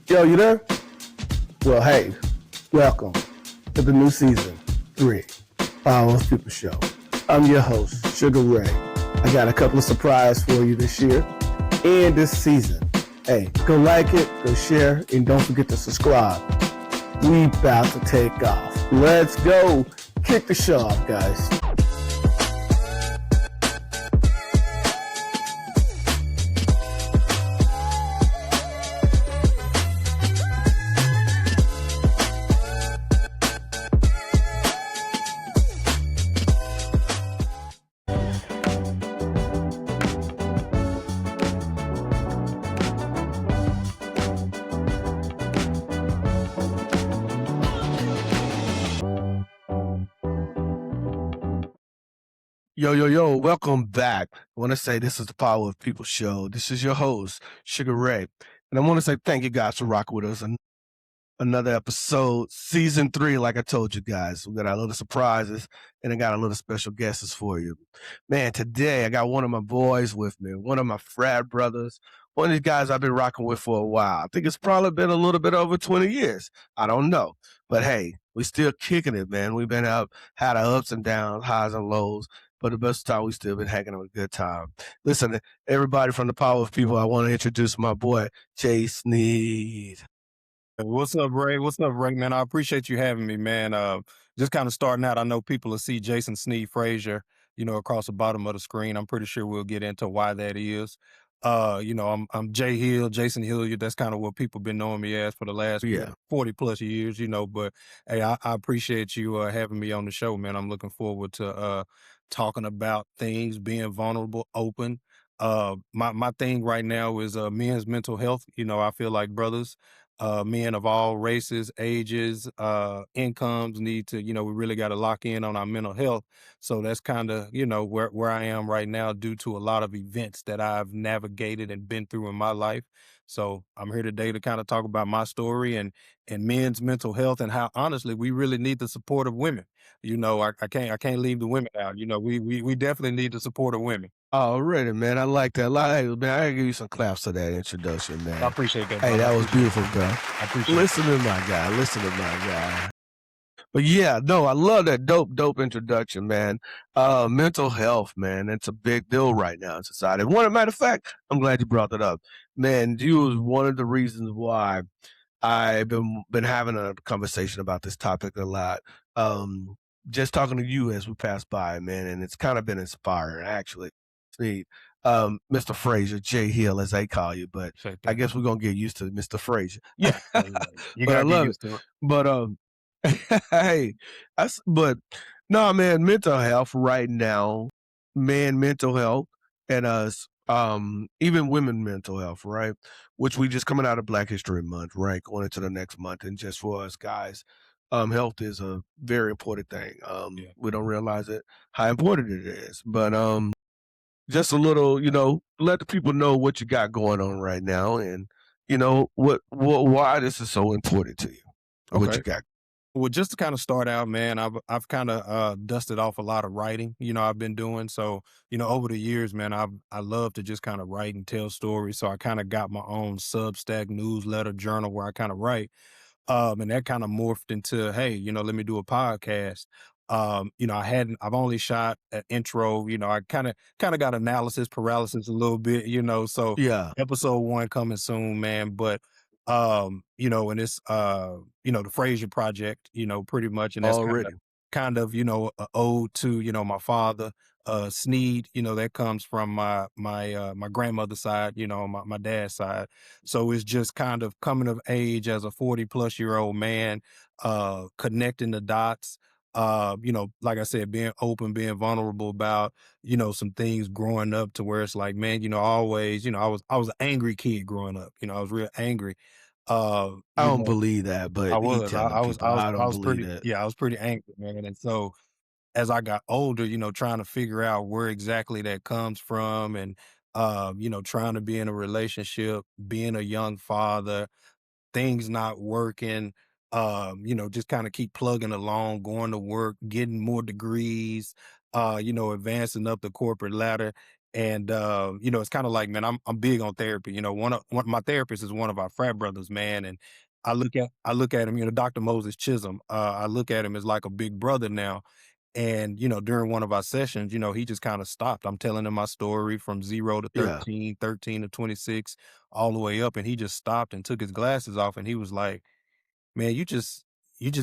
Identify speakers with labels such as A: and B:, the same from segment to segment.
A: Yo, you there? Well, hey, welcome to the new season 3 Power of People Show. I'm your host, Sugar Ray. I got a couple of surprises for you this year and this season. Hey, go like it, go share, and don't forget to subscribe. We about to take off. Let's go. Kick the show off, guys. Yo, welcome back. I want to say this is the Power of People Show. This is your host, Sugar Ray. And I want to say thank you guys for rocking with us. Another episode, season 3, like I told you guys. We got a little surprises and I got a little special guests for you. Man, today I got one of my boys with me, one of my frat brothers, one of these guys I've been rocking with for a while. I think it's probably been a little bit over 20 years. I don't know. But hey, we still kicking it, man. We've been out, had our ups and downs, highs and lows. But the best time, we still been hanging out a good time. Listen, everybody from the Power of People, I want to introduce my boy, Jay Sneed.
B: What's up, Ray? What's up, Ray, man? I appreciate you having me, man. Just kind of starting out, I know people will see Jason Sneed Frazier, across the bottom of the screen. I'm pretty sure we'll get into why that is. I'm Jay Hill, Jason Hilliard. That's kind of what people been knowing me as for the last 40 plus years, but hey, I appreciate you having me on the show, man. I'm looking forward to talking about things, being vulnerable, open. My thing right now is men's mental health. I feel like brothers, men of all races, ages, incomes need to, we really got to lock in on our mental health. So that's kind of, where I am right now due to a lot of events that I've navigated and been through in my life. So I'm here today to kind of talk about my story and men's mental health and how honestly we really need the support of women. I can't leave the women out. We definitely need the support of women.
A: Already, man. I like that. Hey, man, I gotta give you some claps for that introduction, man.
B: I appreciate that,
A: Hey,
B: brother.
A: that was beautiful, bro.
B: I appreciate it.
A: Listen to my guy. Listen to my guy. But yeah, no, I love that dope introduction, man. Mental health, man. It's a big deal right now in society. Matter of fact, I'm glad you brought that up. Man, you was one of the reasons why I've been having a conversation about this topic a lot. Just talking to you as we pass by, man, and it's kind of been inspiring, actually. See, Mr. Frazier, Jay Hill, as they call you, but I guess we're gonna get used to Mr. Frazier.
B: Yeah, you
A: But I
B: gotta get
A: love
B: used to it.
A: But hey, but no, man, mental health right now, man, mental health, and us, even women mental health, right? Which we just coming out of Black History Month, right? Going into the next month, and just for us guys, health is a very important thing.
B: Yeah.
A: We don't realize it how important it is, but just a little, let the people know what you got going on right now, and why this is so important to you. What you
B: Okay.
A: got?
B: Well, just to kind of start out, man, I've kind of dusted off a lot of writing, I've been doing. So, over the years, man, I love to just kind of write and tell stories. So I kind of got my own Substack newsletter journal where I kind of write. And that kind of morphed into, hey, let me do a podcast. I've only shot an intro, I kind of got analysis paralysis a little bit, so
A: Yeah,
B: episode 1 coming soon, man. But, and it's, the Frazier project, pretty much. And that's
A: already.
B: a ode to, my father, Sneed, that comes from my grandmother's side, my dad's side. So it's just kind of coming of age as a 40-plus-year-old man, connecting the dots, like I said, being open, being vulnerable about, some things growing up to where it's like, man, always, I was an angry kid growing up, I was real angry. Uh,
A: I
B: you
A: don't
B: know,
A: believe that,
B: I
A: but he
B: was, I,
A: telling
B: I was,
A: people
B: I was,
A: I
B: I
A: don't
B: was
A: believe
B: pretty,
A: that.
B: yeah, I was pretty angry, man. And so as I got older, trying to figure out where exactly that comes from and, trying to be in a relationship, being a young father, things not working, just kind of keep plugging along, going to work, getting more degrees, advancing up the corporate ladder. And it's kind of like, man, I'm big on therapy. One my therapist is one of our frat brothers, man, and I look at him, Dr. Moses Chisholm. I look at him as like a big brother now. And during one of our sessions, he just kind of stopped. I'm telling him my story from 0 to
A: Yeah.
B: 13, 13 to 26, all the way up, and he just stopped and took his glasses off, and he was like, "Man, you just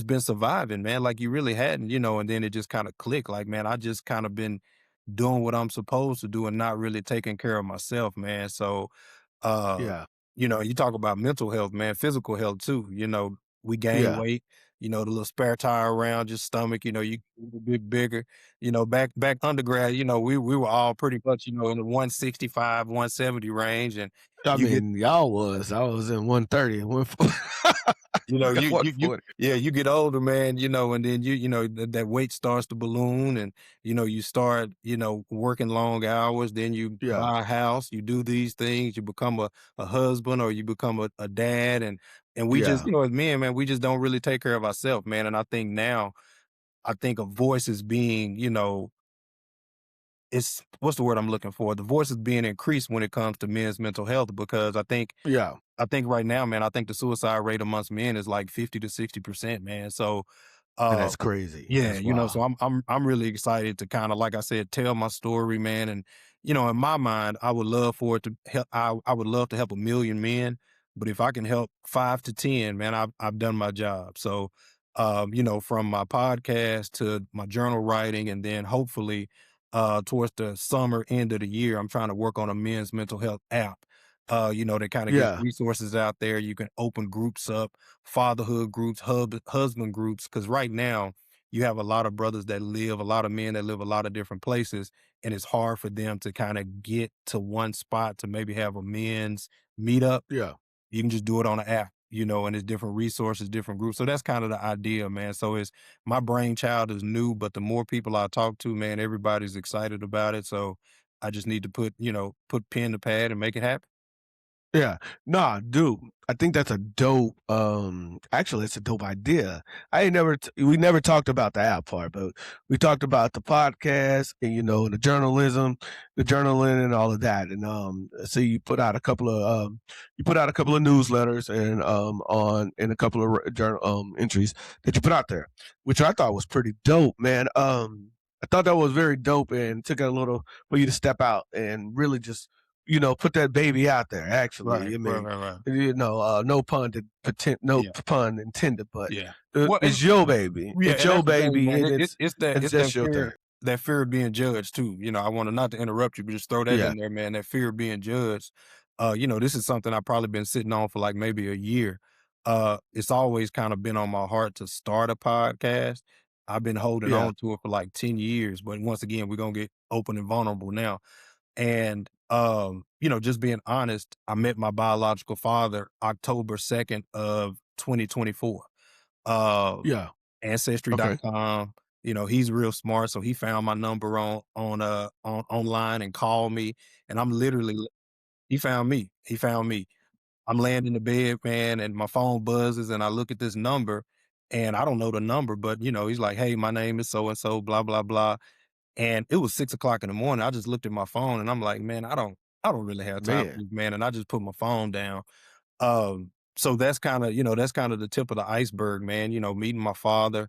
B: been surviving, man, like you really hadn't," and then it just kind of clicked, like, man, I just kind of been doing what I'm supposed to do and not really taking care of myself, man. So, uh,
A: Yeah.
B: you talk about mental health, man, physical health too. We gain
A: Yeah.
B: weight, the little spare tire around your stomach, you get a bit bigger. Back undergrad, we were all pretty much, in the 165, 170 range. And
A: I
B: you get
A: mean, y'all was. I was in 130 and 140.
B: yeah, you get older, man, and then that weight starts to balloon, and you start, working long hours, then you
A: Yeah.
B: buy a house, you do these things, you become a husband, or you become a dad, and we just,
A: Yeah.
B: as men, man, we just don't really take care of ourselves, man. And I think now, I think a voice is being, it's what's the word I'm looking for? The voice is being increased when it comes to men's mental health, because
A: Yeah.
B: I think right now, man, I think the suicide rate amongst men is like 50 to 60%, man. So,
A: And
B: uh,
A: that's crazy.
B: yeah,
A: That's
B: so
A: wild.
B: I'm really excited to kind of, like I said, tell my story, man. And in my mind, I would love for it to help. I would love to help 1 million men, but if I can help 5 to 10, man, I've done my job. So, from my podcast to my journal writing, and then hopefully, towards the summer end of the year, I'm trying to work on a men's mental health app. That kind of gets
A: Yeah.
B: resources out there. You can open groups up, fatherhood groups, husband groups, because right now you have a lot of brothers that live, a lot of men that live a lot of different places, and it's hard for them to kind of get to one spot to maybe have a men's meetup.
A: Yeah.
B: You can just do it on an app, and there's different resources, different groups. So that's kind of the idea, man. So it's my brainchild is new, but the more people I talk to, man, everybody's excited about it. So I just need to put pen to pad and make it happen.
A: Yeah. Nah, dude, I think that's a dope, actually, it's a dope idea. We never talked about the app part, but we talked about the podcast and, the journalism, the journaling and all of that. And, so you put out a couple of newsletters and, and a couple of journal, entries that you put out there, which I thought was pretty dope, man. I thought that was very dope and took a little for you to step out and really just put that baby out there.
B: Right,
A: Actually, I
B: right,
A: mean,
B: right, right.
A: no
B: Yeah.
A: pun intended, but
B: Yeah. Well, and
A: it's your baby.
B: yeah,
A: It's
B: and
A: your
B: that's the thing,
A: baby,
B: man.
A: and
B: It's
A: it's
B: that
A: just your thing.
B: fear of being judged too. I want to, not to interrupt you, but just throw that
A: Yeah,
B: in there, man. That fear of being judged. This is something I've probably been sitting on for like maybe a year. It's always kind of been on my heart to start a podcast. I've been holding
A: yeah,
B: on to it for like 10 years, but once again, we're gonna get open and vulnerable now. And just being honest, I met my biological father October 2nd of 2024. Uh,
A: yeah. Okay.
B: Ancestry.com, he's real smart, so he found my number on online and called me, and I'm literally he found me. He found me. I'm laying in the bed, man, and my phone buzzes, and I look at this number, and I don't know the number, but he's like, "Hey, my name is so and so, blah blah blah." And it was 6 o'clock in the morning. I just looked at my phone, and I'm like, "Man, I don't really have time for
A: Man,
B: this, man." And I just put my phone down. So that's kind of the tip of the iceberg, man. Meeting my father,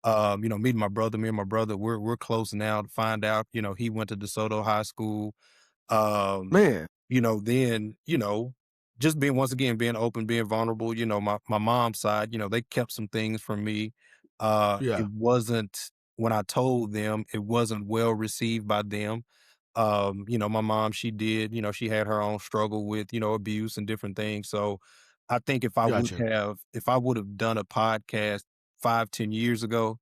B: meeting my brother. Me and my brother, we're close now. To find out, he went to DeSoto High School. Um,
A: man.
B: then, just being, once again, being open, being vulnerable. My mom's side, they kept some things from me. It
A: Yeah,
B: wasn't, when I told them, it wasn't well received by them. My mom, she had her own struggle with, abuse and different things. So I think
A: gotcha.
B: if I would have done a podcast 5, 10 years ago,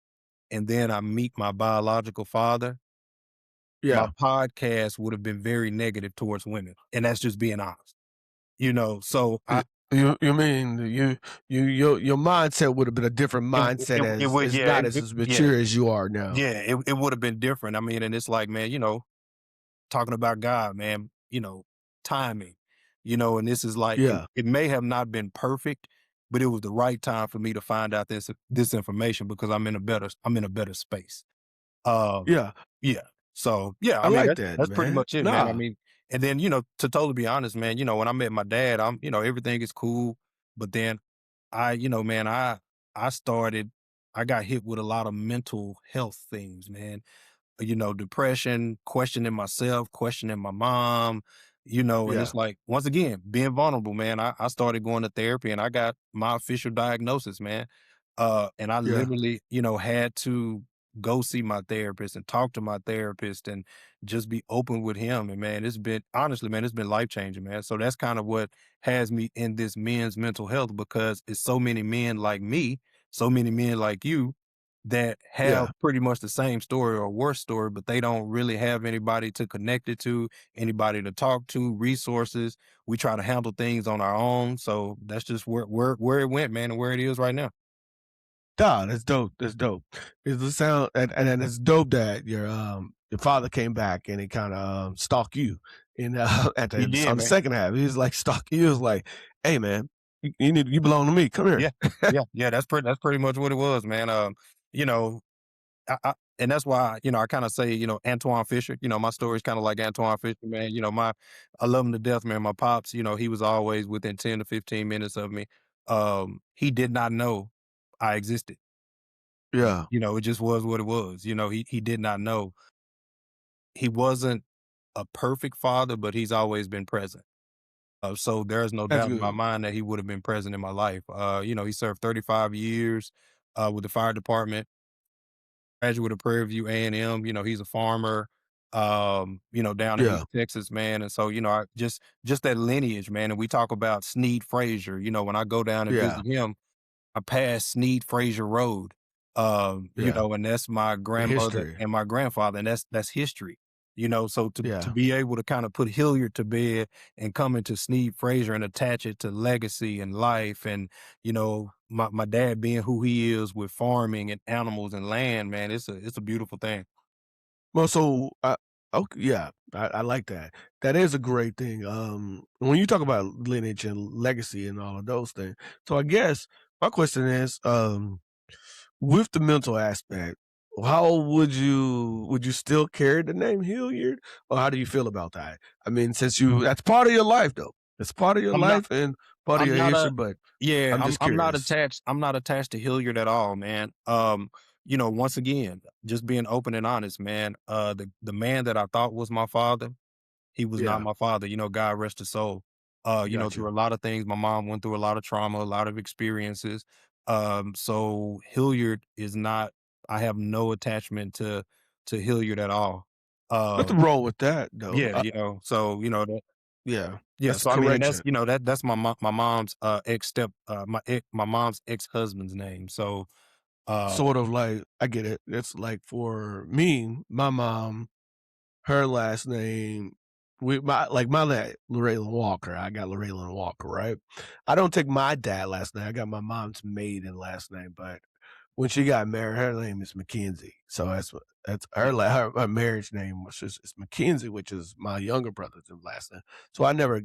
B: and then I meet my biological father, my
A: Yeah.
B: podcast would have been very negative towards women. And that's just being honest. So
A: Y- you mean your mindset would have been a different mindset
B: it
A: as
B: would,
A: it's
B: yeah,
A: not as
B: yeah,
A: mature as you are now.
B: yeah, it would have been different. I mean, and it's like, man, talking about God, man, timing, and this is like,
A: Yeah,
B: it may have not been perfect, but it was the right time for me to find out this information, because I'm in a better space. Um,
A: yeah.
B: yeah. So, yeah,
A: I
B: I mean,
A: like
B: that's
A: that,
B: that's pretty
A: man.
B: much it, man. I
A: Nah,
B: mean, and then, to totally be honest, man, when I met my dad, everything is cool, but then man, I got hit with a lot of mental health things, man. Depression, questioning myself, questioning my mom, and
A: yeah,
B: it's like, once again, being vulnerable, man. I started going to therapy and I got my official diagnosis, man. And I
A: yeah.
B: literally, had to go see my therapist and talk to my therapist and just be open with him. And man, it's been honestly, man, it's been life changing, man. So that's kind of what has me in this men's mental health because it's so many men like me, so many men like you that have
A: Yeah.
B: pretty much the same story or worse story, but they don't really have anybody to connect it to, anybody to talk to, resources. We try to handle things on our own. So that's just where it went, man, and where it is right now.
A: Nah, that's dope. That's dope. It's the sound, and it's dope that your father came back and he kind of stalked you. And at
B: He
A: the
B: did,
A: on the
B: man.
A: second half, he was like stalking you. He was like, "Hey, man, you belong to me. Come here."
B: Yeah. Yeah. Yeah. That's pretty much what it was, man. You know, and that's why, I kind of say, Antoine Fisher, my story is kind of like Antoine Fisher, man. I love him to death, man. My pops, he was always within 10 to 15 minutes of me. He did not know I existed.
A: Yeah,
B: It just was what it was. He did not know. He wasn't a perfect father, but he's always been present. So there's no
A: that's
B: doubt in my
A: good.
B: mind that he would have been present in my life. He served 35 years with the fire department, graduate of Prairie View A&M. He's a farmer, down in
A: Yeah,
B: East Texas, man. And so, just that lineage, man. And we talk about Sneed Frazier. When I go down and
A: yeah,
B: visit him, I passed Sneed Frazier Road,
A: yeah.
B: and that's my
A: The
B: grandmother
A: history.
B: and my grandfather, and that's history. So to
A: Yeah.
B: be able to kind of put Hilliard to bed and come into Sneed Frazier and attach it to legacy and life, and my dad being who he is with farming and animals and land, man, it's a beautiful thing.
A: Well, so okay, yeah, I like that. That is a great thing. When you talk about lineage and legacy and all of those things, so I guess my question is, with the mental aspect, how would you still carry the name Hilliard, or how do you feel about that? I mean, since you that's part of your life, though. It's part of your
B: I'm not
A: life and part of
B: I'm
A: your
B: not
A: history,
B: a
A: but
B: Yeah,
A: I'm
B: I'm
A: just
B: I'm not
A: curious.
B: attached I'm not attached to Hilliard at all, man. Once again, just being open and honest, man. The man that I thought was my father, he was not
A: Yeah,
B: my father. God rest his soul.
A: got you.
B: Through a lot of things, my mom went through a lot of trauma, a lot of experiences. So Hilliard is not. I have no attachment to Hilliard at all.
A: Nothing
B: Um,
A: wrong with that, though.
B: yeah, so that.
A: Yeah,
B: Yeah,
A: that's a
B: so I mean, and that's
A: correction.
B: that's my mom's my mom's ex husband's name. So uh,
A: Sort of like I get it. It's like for me, my mom, her last name, my dad, Lorraine Walker. I got Lorraine Walker, right? I don't take my dad last name. I got my mom's maiden last name, but when she got married, her name is Mackenzie. So that's
B: yeah,
A: her marriage name was just it's Mackenzie, which is my younger brother's last name. So I never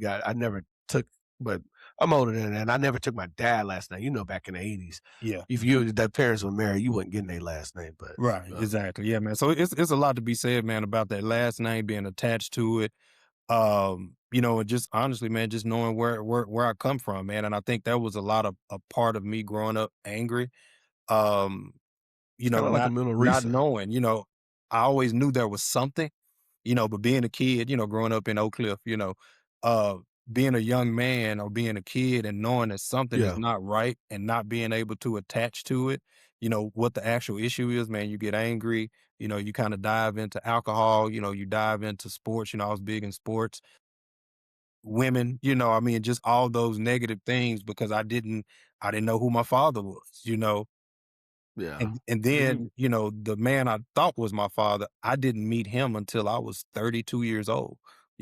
A: took, but I'm older than that. I never took my dad last name. Back in the '80s,
B: yeah.
A: if the parents were married, you wouldn't get their last name. But
B: Right,
A: uh,
B: exactly. Yeah, man. So it's a lot to be said, man, about that last name being attached to it. And just honestly, man, just knowing where I come from, man. And I think that was a part of me growing up angry. Um,
A: it's kind of like a mental
B: not
A: reset.
B: knowing, I always knew there was something, but being a kid, growing up in Oak Cliff, uh, being a young man or being a kid and knowing that something is
A: Yeah,
B: not right and not being able to attach to it, what the actual issue is, man, you get angry, you kind of dive into alcohol, you dive into sports, I was big in sports, women, I mean, just all those negative things because I didn't know who my father was.
A: yeah.
B: And
A: You,
B: then, the man I thought was my father, I didn't meet him until I was 32 years old.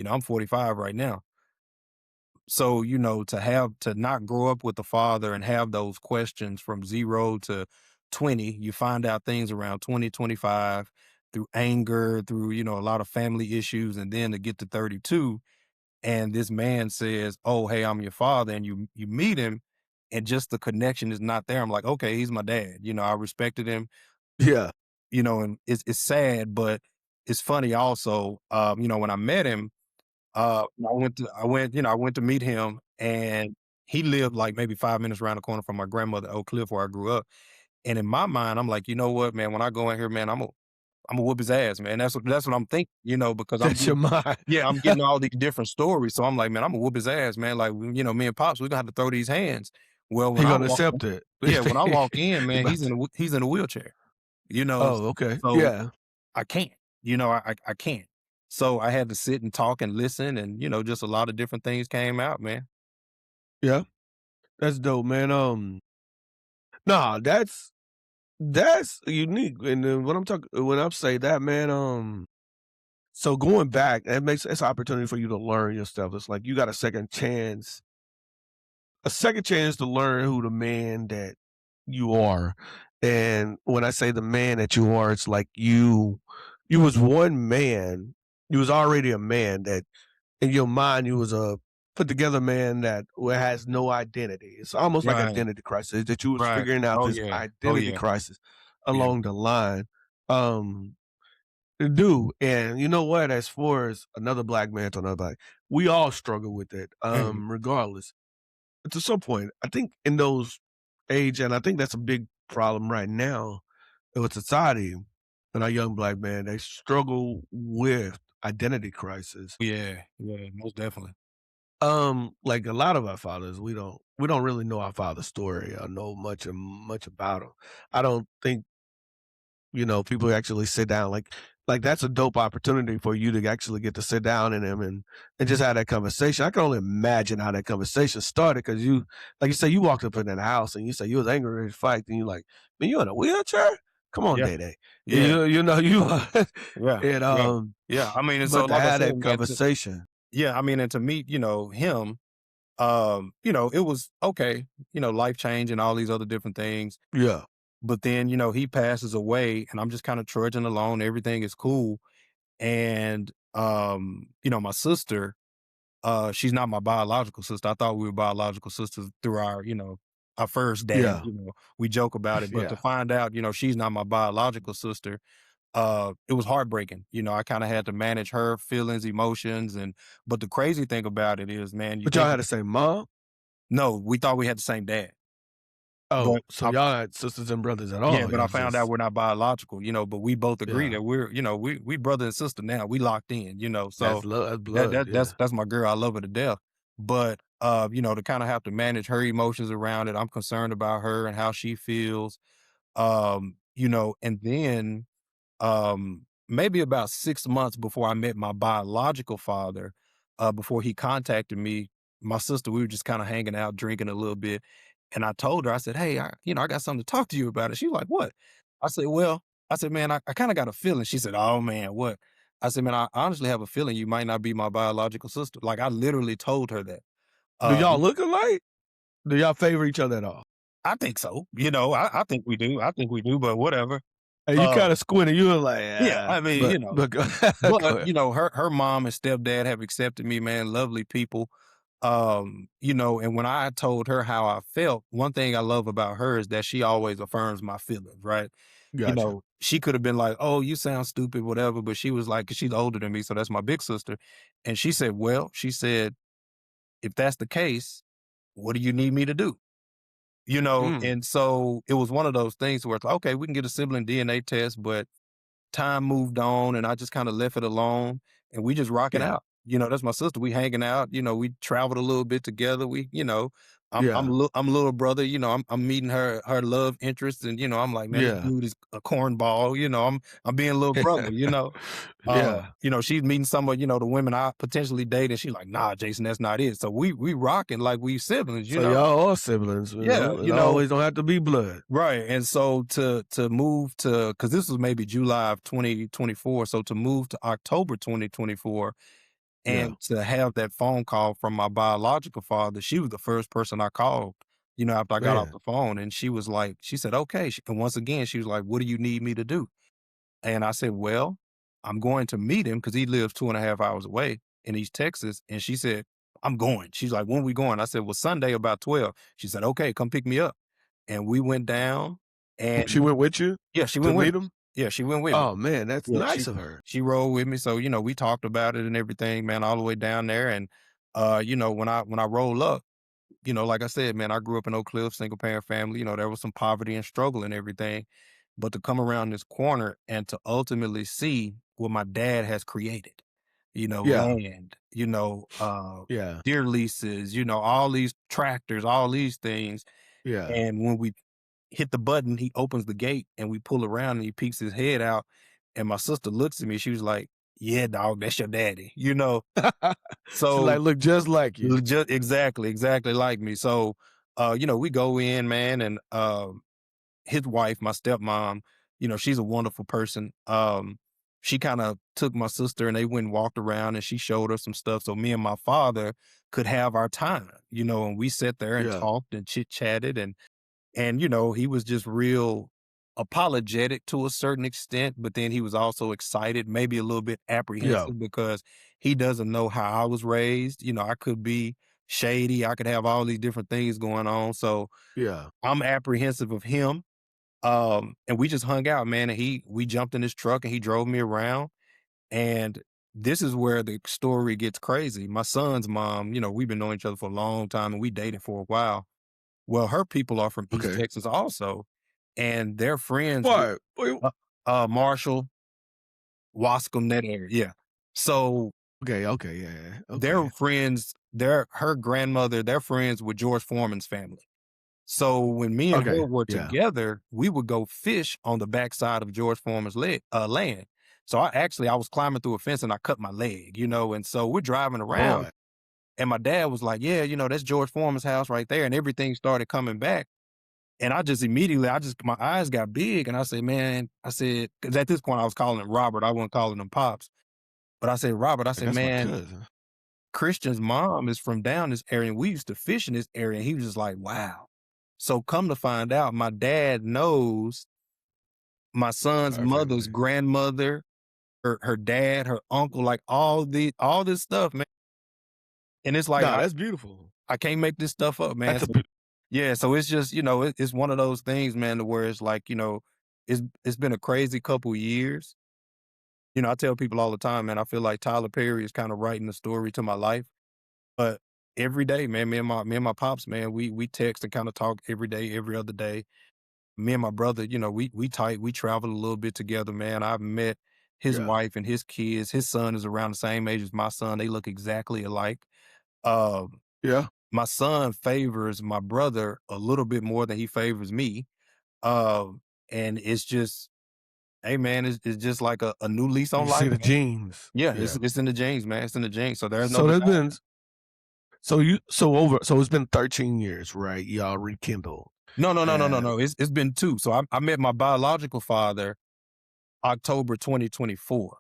B: I'm 45 right now. So, to not grow up with a father and have those questions from 0 to 20, you find out things around 20, 25 through anger, through, a lot of family issues. And then to get to 32, and this man says, "Oh, hey, I'm your father," and you meet him, and just the connection is not there. I'm like, okay, he's my dad. I respected him,
A: yeah,
B: and it's sad, but it's funny also, when I met him, I went to meet him, and he lived like maybe 5 minutes around the corner from my grandmother, Oak Cliff, where I grew up. And in my mind, I'm like, you know what, man, when I go in here, man, I'm gonna whoop his ass, man. That's what I'm thinking, because
A: That's your mind.
B: I'm getting all these different stories. So I'm like, man, I'm gonna whoop his ass, man. Like, me and Pops, we're gonna have to throw these hands. Well,
A: He gonna accept it.
B: when I walk in,
A: He
B: man,
A: about to
B: he's in a wheelchair, you know,
A: oh, okay.
B: so
A: Yeah.
B: I can't, I can't. So I had to sit and talk and listen, and just a lot of different things came out, man.
A: Yeah. That's dope, man. Nah, that's unique. And then when I'm saying that, man, so going back, it's an opportunity for you to learn yourself. It's like you got a second chance to learn who the man that you are. And when I say the man that you are, it's like you was one man. You was already a man that in your mind you was a put together man that has no identity. It's almost like
B: Right,
A: identity crisis that you was
B: right.
A: figuring out
B: Oh
A: this
B: yeah, oh
A: identity
B: yeah,
A: crisis
B: yeah.
A: along the line. Um do. And you know what? As far as another black man to another black, we all struggle with it,
B: Mhm.
A: regardless. To some point, I think in those age, and I think that's a big problem right now with society and our young black man, they struggle with identity crisis.
B: Yeah, yeah, most definitely.
A: Like a lot of our fathers, we don't really know our father's story or know much about him. I don't think people actually sit down like that's a dope opportunity for you to actually get to sit down in him and just have that conversation. I can only imagine how that conversation started because you, like you say, you walked up in that house and you say you was angry ready to fight, and you like, man, you in a wheelchair? Come on,
B: Yeah,
A: Day Day.
B: yeah,
A: You
B: yeah,
A: and
B: yeah, yeah. I mean, and so
A: but to
B: like I
A: have
B: said,
A: that
B: man,
A: conversation,
B: yeah, I mean, and to meet, him, it was okay, life change and all these other different things.
A: yeah,
B: But then, he passes away and I'm just kind of trudging along. Everything is cool. And my sister, she's not my biological sister. I thought we were biological sisters through our first dad,
A: yeah,
B: we joke about it. But to
A: yeah.
B: find out, she's not my biological sister, it was heartbreaking. I kind of had to manage her feelings, emotions, but the crazy thing about it is, man, you
A: But y'all
B: think
A: had the same mom.
B: no, we thought we had the same dad,
A: Oh,
B: but
A: so y'all had sisters and brothers at
B: yeah,
A: all?
B: but I
A: Y'all
B: found out
A: just
B: we're not biological, but we both agree
A: yeah.
B: that we brother and sister now. We locked in,
A: That's
B: so
A: love. That's blood. Yeah.
B: that's my girl. I love her to death. But to kind of have to manage her emotions around it, I'm concerned about her and how she feels. And then maybe about 6 months before I met my biological father, before he contacted me, my sister, we were just kind of hanging out, drinking a little bit. And I told her, I said, hey, I got something to talk to you about. And she's like, what? I said, well, I said, man, I kind of got a feeling. She said, oh man, what? I said, man, I honestly have a feeling you might not be my biological sister. Like I literally told her that.
A: Do
B: Uh,
A: y'all look alike? Do y'all favor each other at all?
B: I think so. I think we do. I think we do, but whatever.
A: And you
B: Uh,
A: kinda squinted, you were like,
B: yeah,
A: "Yeah,"
B: I mean,
A: but go go
B: But,
A: ahead.
B: her mom and stepdad have accepted me, man, lovely people. And when I told her how I felt, one thing I love about her is that she always affirms my feelings, right?
A: Gotcha.
B: She could have been like, "Oh, you sound stupid," whatever, but she was like, 'cause she's older than me, so that's my big sister. And she said, "Well," she said, "if that's the case, what do you need me to do?"
A: Mm,
B: And so it was one of those things where it's like, okay, we can get a sibling DNA test, but time moved on and I just kind of left it alone and we just rocking
A: yeah,
B: out. That's my sister. We hanging out, we traveled a little bit together. I'm
A: yeah,
B: I'm little brother, I'm meeting her love interest and I'm like, man, this
A: yeah.
B: dude is a cornball, I'm being little brother.
A: Yeah.
B: She's meeting some of, the women I potentially date and she's like, nah, Jason, that's not it. So we rocking like we siblings,
A: So y'all are siblings,
B: Yeah,
A: it always don't have to be blood.
B: right, and so to move to because this was maybe July of 2024, so to move to October 2024
A: Yeah,
B: and to have that phone call from my biological father, she was the first person I called, after I got off
A: man.
B: the phone, and she said, "Okay," and once again, she was like, "What do you need me to do?" And I said, "Well, I'm going to meet him because he lives 2.5 hours away in East Texas," and she said, "I'm going." She's like, "When we going?" I said, "Well, Sunday about 12." She said, "Okay, come pick me up." And we went down
A: She
B: and
A: went with you
B: yeah, she
A: to
B: went with
A: meet
B: us.
A: him?
B: Yeah, she went with me.
A: Oh man, that's
B: Yeah,
A: nice of her.
B: she rode with me, so, we talked about it and everything, man, all the way down there, and, when I roll up, like I said, man, I grew up in Oak Cliff, single parent family, there was some poverty and struggle and everything, but to come around this corner and to ultimately see what my dad has created,
A: Yeah,
B: land,
A: yeah,
B: deer leases, all these tractors, all these things,
A: yeah.
B: and when we hit the button, he opens the gate and we pull around and he peeks his head out. And my sister looks at me. She was like, "Yeah, dog, that's your daddy,"
A: She
B: So
A: like look just like you.
B: just exactly like me. So, we go in, man, and his wife, my stepmom, she's a wonderful person. She kind of took my sister and they went and walked around and she showed her some stuff so me and my father could have our time, and we sat there and
A: Yeah,
B: talked and chit chatted and he was just real apologetic to a certain extent, but then he was also excited, maybe a little bit
A: yeah,
B: apprehensive because he doesn't know how I was raised. I could be shady, I could have all these different things going on. So
A: yeah,
B: I'm apprehensive of him. And we just hung out, man. And we jumped in his truck and he drove me around. And this is where the story gets crazy. My son's mom, we've been knowing each other for a long time and we dated for a while. Well, her people are from East
A: okay.
B: Texas also, and they're friends with
A: What? Wait,
B: uh, Marshall, Wascom, that area, yeah. So,
A: okay, okay, yeah, yeah,
B: they're
A: okay.
B: friends her grandmother, they're friends with George Foreman's family. So, when me and
A: Okay,
B: her were
A: yeah,
B: together, we would go fish on the backside of George Foreman's land. So, I was climbing through a fence and I cut my leg, and so we're driving around,
A: boy.
B: and my dad was like, "Yeah, that's George Foreman's house right there," and everything started coming back. And I just immediately, my eyes got big and I said, "Man," I said, because at this point I was calling him Robert, I wasn't calling him Pops. But I said, "Robert," I
A: Like,
B: said,
A: that's my
B: "Man,
A: cousin.
B: Christian's mom is from down this area and we used to fish in this area." And he was just like, "Wow." So come to find out, my dad knows my son's
A: Our
B: mother's
A: family.
B: grandmother, her dad, her uncle, like all this stuff, man. And it's like
A: No, that's beautiful.
B: I can't make this stuff up, man.
A: That's a
B: So
A: beau
B: yeah, so it's just, it's one of those things, man, to where it's like, it's been a crazy couple years. I tell people all the time, man, I feel like Tyler Perry is kind of writing the story to my life. But every day, man, me and my pops, man, we text and kind of talk every day, every other day. Me and my brother, we tight, we travel a little bit together, man. I've met his
A: yeah,
B: wife and his kids. His son is around the same age as my son. They look exactly alike. Um,
A: yeah.
B: my son favors my brother a little bit more than he favors me. Um, and it's just, hey man, it's just like a new lease
A: You
B: on life,
A: see the
B: man.
A: genes.
B: Yeah, it's
A: Yeah.
B: it's in the genes, man. It's in the genes. So there's no
A: So there's
B: denying.
A: been so it's been 13 years, right? Y'all rekindled.
B: No, no, no, no, no,
A: And
B: no. It's been two. So I met my biological father October 2024.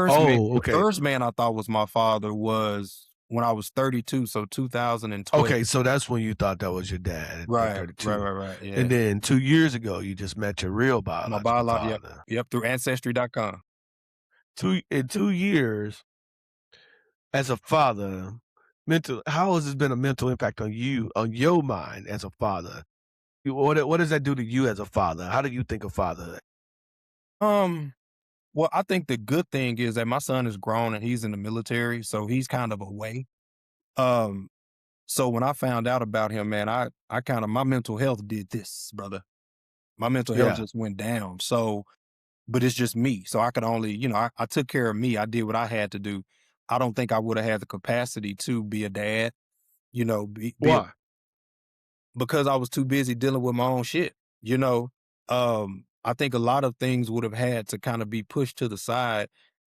A: oh,
B: The
A: okay.
B: first man I thought was my father was when I was 32, so 2012.
A: Okay, so that's when you thought that was your dad at
B: Right, right,
A: 32.
B: right, right. Yeah.
A: And then 2 years ago, you just met your real
B: My
A: biological
B: yep,
A: father.
B: yep, through ancestry.com.
A: 2 years as a father, mental how has this been a mental impact on you, on your mind as a father? What does that do to you as a father? How do you think of father?
B: Um, well, I think the good thing is that my son is grown and he's in the military, so he's kind of away. Um, so when I found out about him, man, I kind of my mental health did this, brother. My mental health
A: Yeah,
B: just went down. So, but it's just me. So I could only, I took care of me. I did what I had to do. I don't think I would have had the capacity to be a dad, be a
A: why?
B: because I was too busy dealing with my own shit, you know? I think a lot of things would have had to kind of be pushed to the side,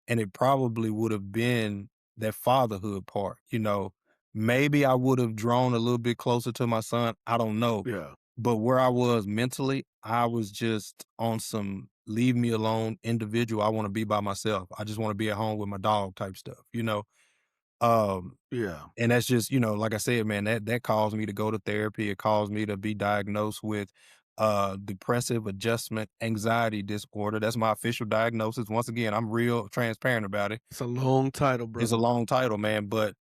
B: and it probably would have been that fatherhood part, Maybe I would have drawn a little bit closer to my son. I don't know.
A: Yeah,
B: But where I was mentally, I was just on some leave me alone individual. I want to be by myself. I just want to be at home with my dog type stuff. Um,
A: yeah,
B: and that's just, like I said, man, that caused me to go to therapy. It caused me to be diagnosed with depressive adjustment anxiety disorder. That's my official diagnosis. Once again, I'm real transparent about it.
A: it's a long title,
B: It's a
A: brother.
B: long title, man, but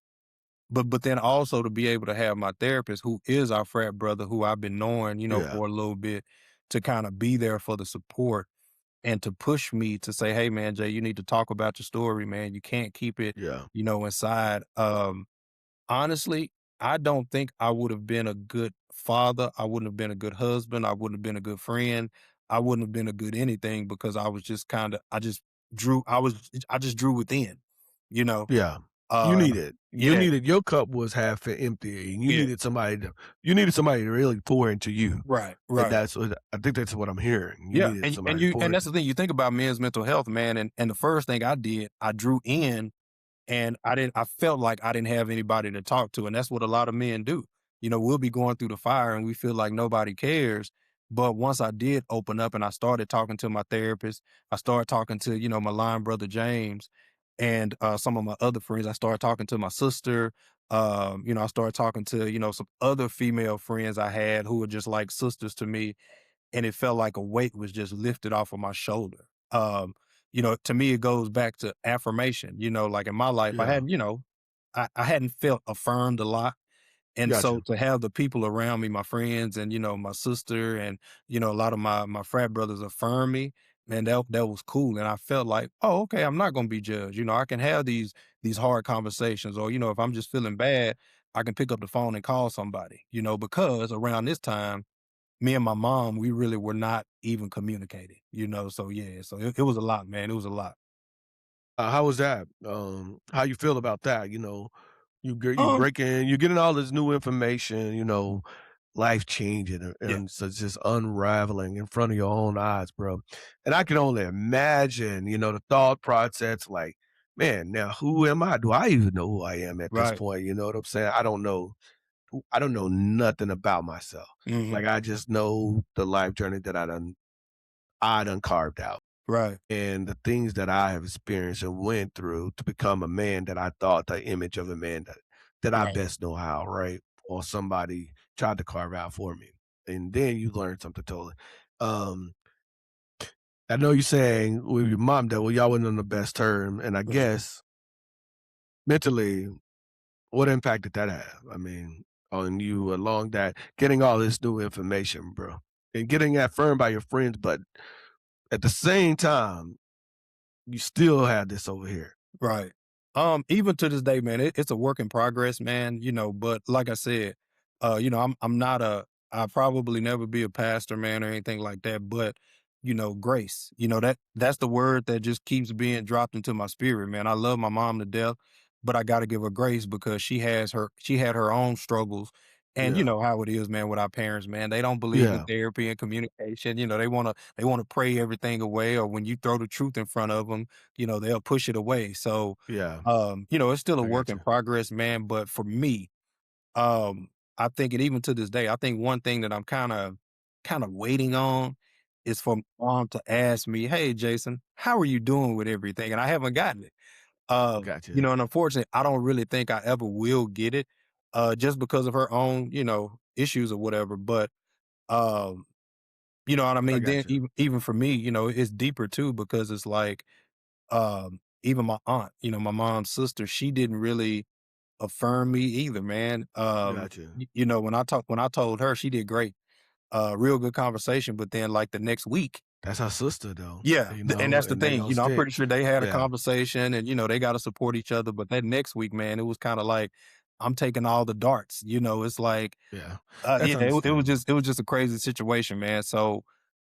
B: then also to be able to have my therapist, who is our frat brother, who I've been knowing,
A: Yeah,
B: for a little bit, to kind of be there for the support. and to push me to say, "Hey, man, Jay, you need to talk about your story, man. You can't keep it,
A: Yeah.
B: inside." Honestly, I don't think I would have been a good father. I wouldn't have been a good husband. I wouldn't have been a good friend. I wouldn't have been a good anything because I was just kind of, I just drew within, you know.
A: Yeah. You
B: Uh,
A: needed
B: yeah,
A: your cup was half empty, and
B: yeah,
A: you needed somebody to really pour into you,
B: right,
A: and
B: right.
A: that's what I think that's what I'm hearing. You
B: Yeah,
A: needed
B: and
A: somebody to
B: you
A: pour
B: and that's
A: into.
B: the thing. You think about men's mental health, man, and the first thing I did, I drew in. And I felt like I didn't have anybody to talk to, and that's what a lot of men do. We'll be going through the fire and we feel like nobody cares. But once I did open up and I started talking to my therapist, I started talking to, my line brother James and some of my other friends. I started talking to my sister. I started talking to, some other female friends I had who were just like sisters to me, and it felt like a weight was just lifted off of my shoulder. To me, it goes back to affirmation. Like in my life, I
A: Yeah,
B: hadn't, I hadn't felt affirmed a lot. And so
A: gotcha.
B: to have the people around me, my friends and, my sister and, a lot of my frat brothers affirm me, man, that was cool. And I felt like, oh, okay, I'm not gonna be judged. I can have these hard conversations, or, if I'm just feeling bad, I can pick up the phone and call somebody, because around this time me and my mom, we really were not even communicating, so yeah, so it was a lot, man, it was a lot.
A: How was that? How you feel about that?
B: Um,
A: You're getting all this new information. Life changing,
B: yeah,
A: and so it's just unraveling in front of your own eyes, bro. And I can only imagine, the thought process. Like, man, now who am I? Do I even know who I am at this
B: right,
A: point? You know what I'm saying? I don't know. I don't know nothing about myself.
B: mhm,
A: Like, I just know the life journey that I done carved out,
B: right,
A: and the things that I have experienced and went through to become a man that I thought the image of a man that I
B: right,
A: best know how, right? Or somebody tried to carve out for me. And then you learn something totally. Um, I know you're saying with your mom that, well, y'all wasn't on the best term. And I
B: mhm,
A: guess mentally, what impact did that have? I mean, on you along that, getting all this new information, bro, and getting affirmed by your friends, but at the same time, you still have this over here.
B: right. Even to this day, man, it's a work in progress, man, but like I said, I'm not I'll probably never be a pastor, man, or anything like that, but grace, that's the word that just keeps being dropped into my spirit, man. I love my mom to death, but I got to give her grace because she had her own struggles. And you
A: Yeah.
B: know how it is, man, with our parents, man. They don't believe in
A: Yeah.
B: therapy and communication. They want to pray everything away, or when you throw the truth in front of them, they'll push it away. So,
A: Yeah.
B: it's still a
A: I
B: work
A: got
B: in
A: you.
B: progress, man. But for me, I think, and even to this day, I think one thing that I'm kind of waiting on is for mom to ask me, "Hey, Jason, how are you doing with everything?" And I haven't gotten it.
A: Gotcha.
B: And unfortunately, I don't really think I ever will get it, just because of her own, issues or whatever. But you know what I
A: I
B: mean? Then
A: got you.
B: even for me, it's deeper too because it's like even my aunt, my mom's sister, she didn't really affirm me either, man.
A: Got you.
B: When I told her, she did great. Real good conversation, but then like the next week,
A: That's our sister though,
B: yeah, and that's the
A: and they
B: thing,
A: gonna
B: I'm
A: stick.
B: pretty sure they had a
A: Yeah.
B: conversation and they got to support each other, but that next week, man, it was kind of like I'm taking all the darts, it's like
A: Yeah.
B: yeah,
A: That's
B: it was
A: understandable.
B: just a crazy situation, man. So,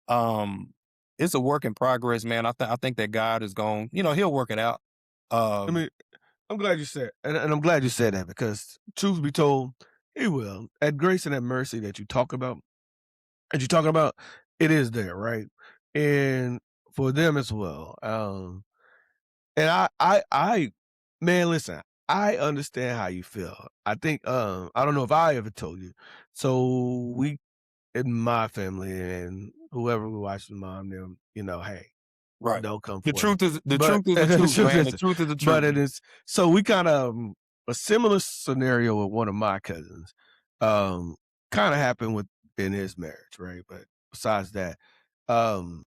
B: um, it's a work in progress, man. I think that God is going, He'll work it out.
A: I
B: Um,
A: mean, I'm glad you said and I'm glad you said that because truth be told, he will. That grace and that mercy that you're talking about, it is there, right? And for them as well. And I man, listen, I understand how you feel. I think, I don't know if I ever told you. So we in my family and whoever we watch mom them, hey,
B: right.
A: they'll come
B: The
A: for you.
B: truth is the
A: But
B: truth is the
A: the
B: truth,
A: truth
B: man. The
A: is,
B: truth is the
A: but
B: truth.
A: it is so we kind of a similar scenario with one of my cousins. Um, kind of happened with in his marriage, right? But besides that,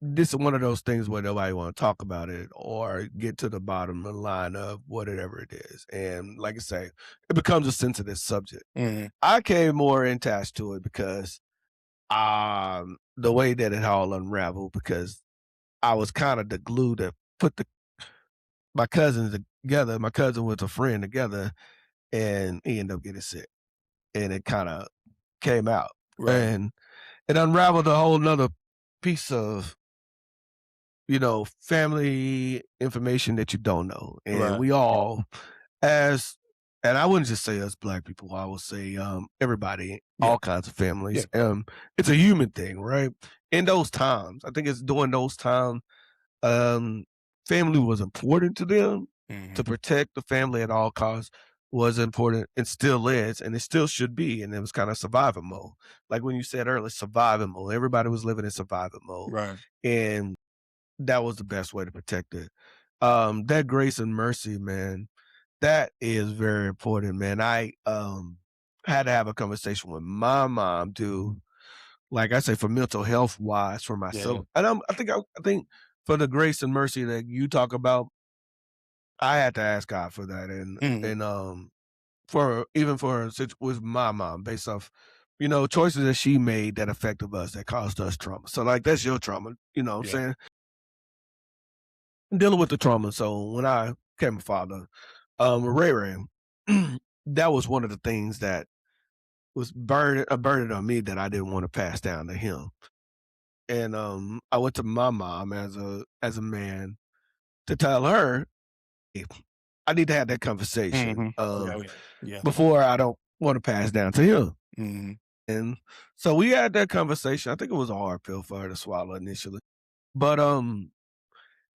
A: this is one of those things where nobody want to talk about it or get to the bottom of the line of whatever it is. And like I say, it becomes a sensitive subject.
B: Mhm.
A: I came more attached to it because the way that it all unraveled because I was kind of the glue that put my cousins together. My cousin was a friend together, and he ended up getting sick, and it kind of came out,
B: Right.
A: and it unraveled a whole nother piece of family information that you don't know. And
B: Right.
A: we all, as and I wouldn't just say us black people, I would say everybody,
B: Yeah.
A: all kinds of
B: Yeah.
A: families. It's a human thing, right? In those times, I think it's during those times, um, family was important to them. To
B: Mhm.
A: protect the family at all costs was important and still is, and it still should be. And it was kind of survival mode. Like when you said earlier, survival mode. Everybody was living in survival mode.
B: Right.
A: And that was the best way to protect it. That grace and mercy, man, that is very important, man. I had to have a conversation with my mom too. Like I say, for mental health wise, for
B: Yeah.
A: myself, and I think for the grace and mercy that you talk about, I had to ask God for that,
B: Mhm.
A: and for even for with my mom, based off choices that she made that affected us, that caused us trauma. So like that's your trauma, what I'm
B: Yeah.
A: saying, dealing with the trauma. So when I became a father, Ray Ray, that was one of the things that was a burden on me that I didn't want to pass down to him. And I went to my mom as a man to tell her, "Hey, I need to have that conversation
B: Mhm. Oh, yeah, oh, yeah. Yeah.
A: before I don't want to pass down to him."
B: Mhm.
A: And so we had that conversation. I think it was a hard pill for her to swallow initially, but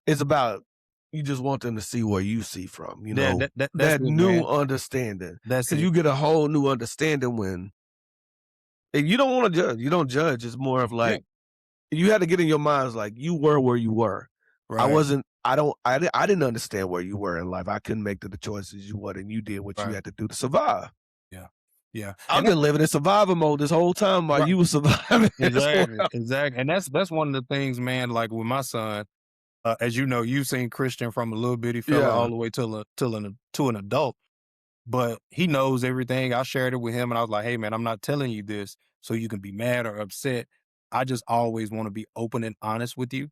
A: it's about you just want them to see where you see from,
B: Yeah, that's
A: that
B: it,
A: new
B: man.
A: understanding,
B: That's
A: because
B: it.
A: you get a whole new understanding when and you don't want to judge. You don't judge. It's more of
B: Yeah.
A: like you had to get in your minds like you were where you were. I
B: Right.
A: wasn't. I don't. I didn't understand where you were in life. I couldn't make the choices you would, and you did what you
B: Right.
A: had to do to survive.
B: Yeah. Yeah.
A: I've
B: And that
A: been living in survival mode this whole time while
B: right.
A: you were surviving as
B: Exactly.
A: well.
B: Exactly. And that's one of the things, man, like with my son, as you know, you've seen Christian from a little bitty fella all
A: Yeah,
B: the way to an adult, but he knows everything. I shared it with him and I was like, "Hey man, I'm not telling you this so you can be mad or upset. I just always want to be open and honest with you."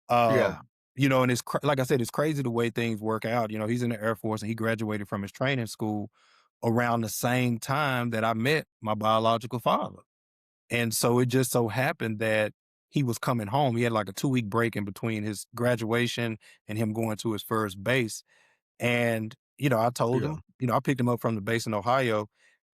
A: yeah,
B: And like I said, it's crazy the way things work out. He's in the Air Force and he graduated from his training school around the same time that I met my biological father. And so it just so happened that he was coming home. He had like a 2-week break in between his graduation and him going to his first base. And, I told
A: yeah.
B: him, I picked him up from the base in Ohio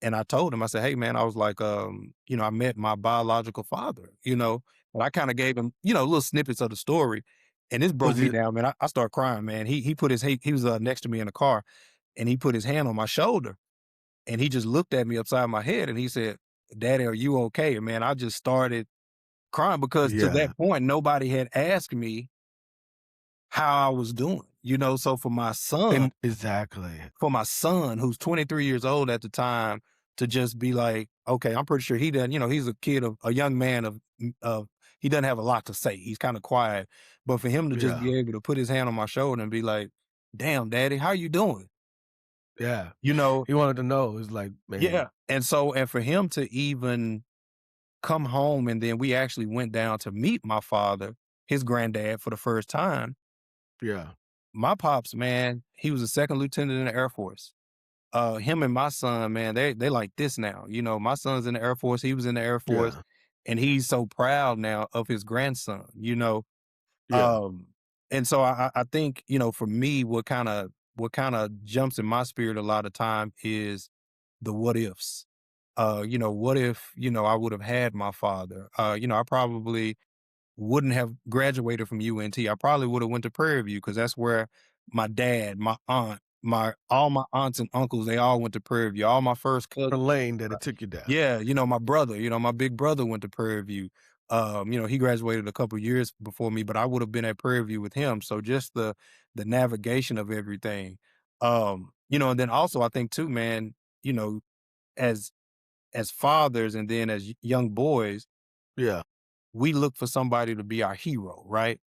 B: and I told him, I said, "Hey man," I was like, I met my biological father, and I kind of gave him, little snippets of the story. And this broke
A: Was
B: me
A: it?
B: down, man. I started crying, man. He was next to me in the car and he put his hand on my shoulder and he just looked at me upside my head and he said, "Daddy, are you okay?" And man, I just started crying because to
A: Yeah,
B: that point, nobody had asked me how I was doing, So
A: and exactly.
B: for my son who's 23 years old at the time to just be like, okay, I'm pretty sure he doesn't, he's a young man of, he doesn't have a lot to say. He's kind of quiet. But for him to just
A: Yeah,
B: be able to put his hand on my shoulder and be like, "Damn, daddy, how you doing?"
A: yeah.
B: You know,
A: He wanted to know. It's like,
B: yeah.
A: man,
B: And for him to even come home and then we actually went down to meet my father, his granddad for the first time.
A: yeah,
B: My pops, man, he was a second lieutenant in the Air Force. Him and my son, man, they like this now. My son's in the Air Force, he was in the Air Force,
A: yeah,
B: and he's so proud now of his grandson.
A: yeah,
B: Um, and so I think, for me, what kind of jumps in my spirit a lot of time is the what ifs. What if, I would have had my father? I probably wouldn't have graduated from UNT. I probably would have went to Prairie View because that's where my dad, my aunt, all my aunts and uncles, they all went to Prairie View. All my first cousins.
A: the lane that it took you down.
B: Yeah, my brother, my big brother went to Prairie View. He graduated a couple years before me, but I would have been at Prairie View with him. So just the navigation of everything. And then also I think too, man, you know, as as fathers and then as young boys,
A: Yeah,
B: we look for somebody to be our hero, right?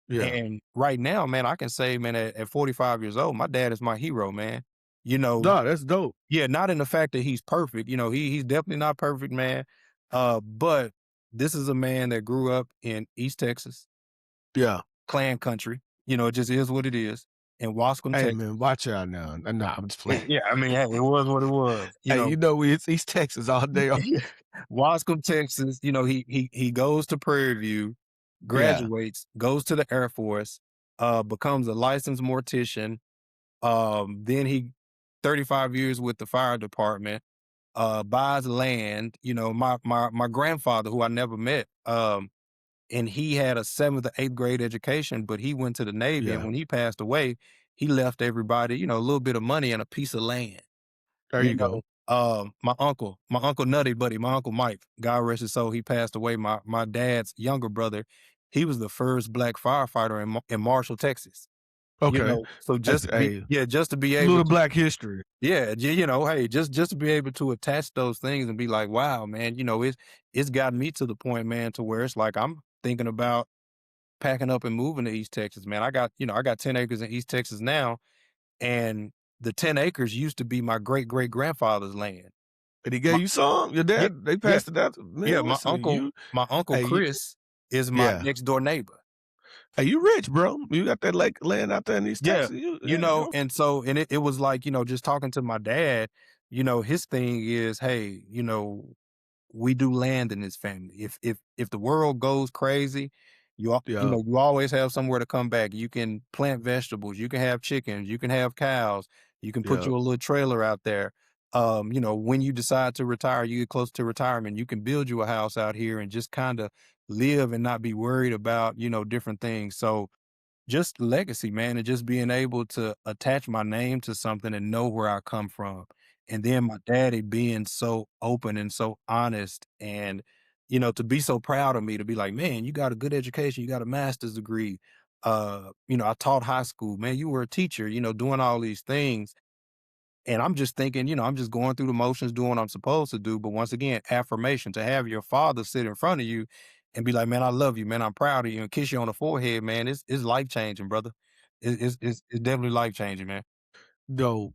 A: yeah.
B: And right now, man, I can say, man, at 45 years old, my dad is my hero, man. You know,
A: No, that's dope.
B: yeah, not in the fact that he's perfect. He's definitely not perfect, man. But this is a man that grew up in East Texas,
A: Yeah,
B: clan country. It just is what it is. In Wascom,
A: Hey,
B: Texas.
A: man, watch out now. Nah, I'm just playing.
B: Yeah, I mean, hey, it was what it was.
A: Hey, it's East Texas all day.
B: Wascom, Texas. He goes to Prairie View,
A: Yeah,
B: graduates, goes to the Air Force, becomes a licensed mortician. Then he 35 years with the fire department, buys land. My grandfather, who I never met, and he had a 7th or 8th grade education, but he went to the Navy, and
A: yeah.
B: when he passed away, he left everybody, a little bit of money and a piece of land.
A: There you go.
B: My uncle Nutty Buddy, my uncle Mike, God rest his soul, he passed away. My dad's younger brother, he was the first black firefighter in Marshall, Texas.
A: Okay.
B: So
A: That's
B: just to be
A: hey,
B: yeah, just to be able
A: little
B: to
A: Black history.
B: yeah, hey, just to be able to attach those things and be like, wow, man, it's gotten me to the point, man, to where it's like I'm thinking about packing up and moving to East Texas, man. I got 10 acres in East Texas now, and the 10 acres used to be my great great grandfather's land.
A: And he
B: My,
A: gave you some? Your
B: yeah,
A: dad, they
B: yeah,
A: passed it out.
B: yeah.
A: Man,
B: My
A: listen,
B: uncle,
A: you,
B: my uncle
A: hey, you,
B: Chris is my
A: yeah.
B: next door neighbor.
A: Hey, you rich, bro. You got that lake land out there in East
B: Yeah,
A: Texas. Yeah, go.
B: and it was like, just talking to my dad, his thing is, hey, we do land in this family. If the world goes crazy,
A: Yeah,
B: you always have somewhere to come back. You can plant vegetables, you can have chickens, you can have cows, you can put
A: yeah.
B: you a little trailer out there. When you decide to retire, you get close to retirement, you can build you a house out here and just kind of live and not be worried about, different things. So just legacy, man, and just being able to attach my name to something and know where I come from. And then my daddy being so open and so honest and, to be so proud of me to be like, man, you got a good education, you got a master's degree. I taught high school, man, you were a teacher, doing all these things. And I'm just thinking, I'm just going through the motions, doing what I'm supposed to do. But once again, affirmation to have your father sit in front of you and be like, man, I love you, man, I'm proud of you, and kiss you on the forehead, man, it's life changing, brother. It's definitely life changing, man.
A: Though,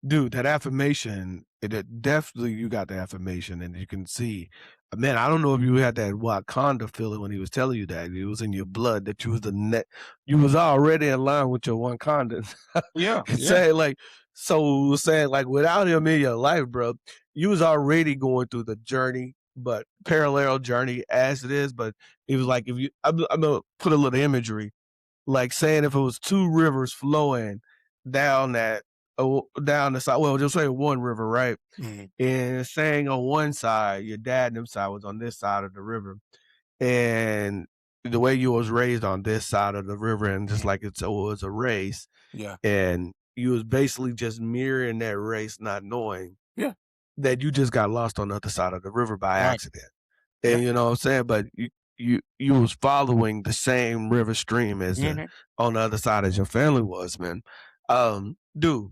A: dude, that affirmation, it definitely you got the affirmation, and you can see. Man, I don't know if you had that Wakanda feeling when he was telling you that it was in your blood that you was the net, you was already in line with your Wakanda.
B: Yeah, yeah.
A: Saying like, so saying like, without him in your life, bro, you was already going through the journey, but parallel journey as it is. But he was like, if you, I'm gonna put a little imagery, like saying if it was two rivers flowing down that down the side, well, just say one river, right?
B: Mhm.
A: And saying on one side, your dad and them side was on this side of the river, and the way you was raised on this side of the river, and just
B: Mhm.
A: like it was a race,
B: Yeah,
A: and you was basically just mirroring that race, not knowing
B: yeah.
A: that you just got lost on the other side of the river by
B: Right.
A: accident.
B: Yeah.
A: And you know what I'm saying? But you was following the same river stream as the
B: Hmm.
A: on the other side as your family was, man. Dude,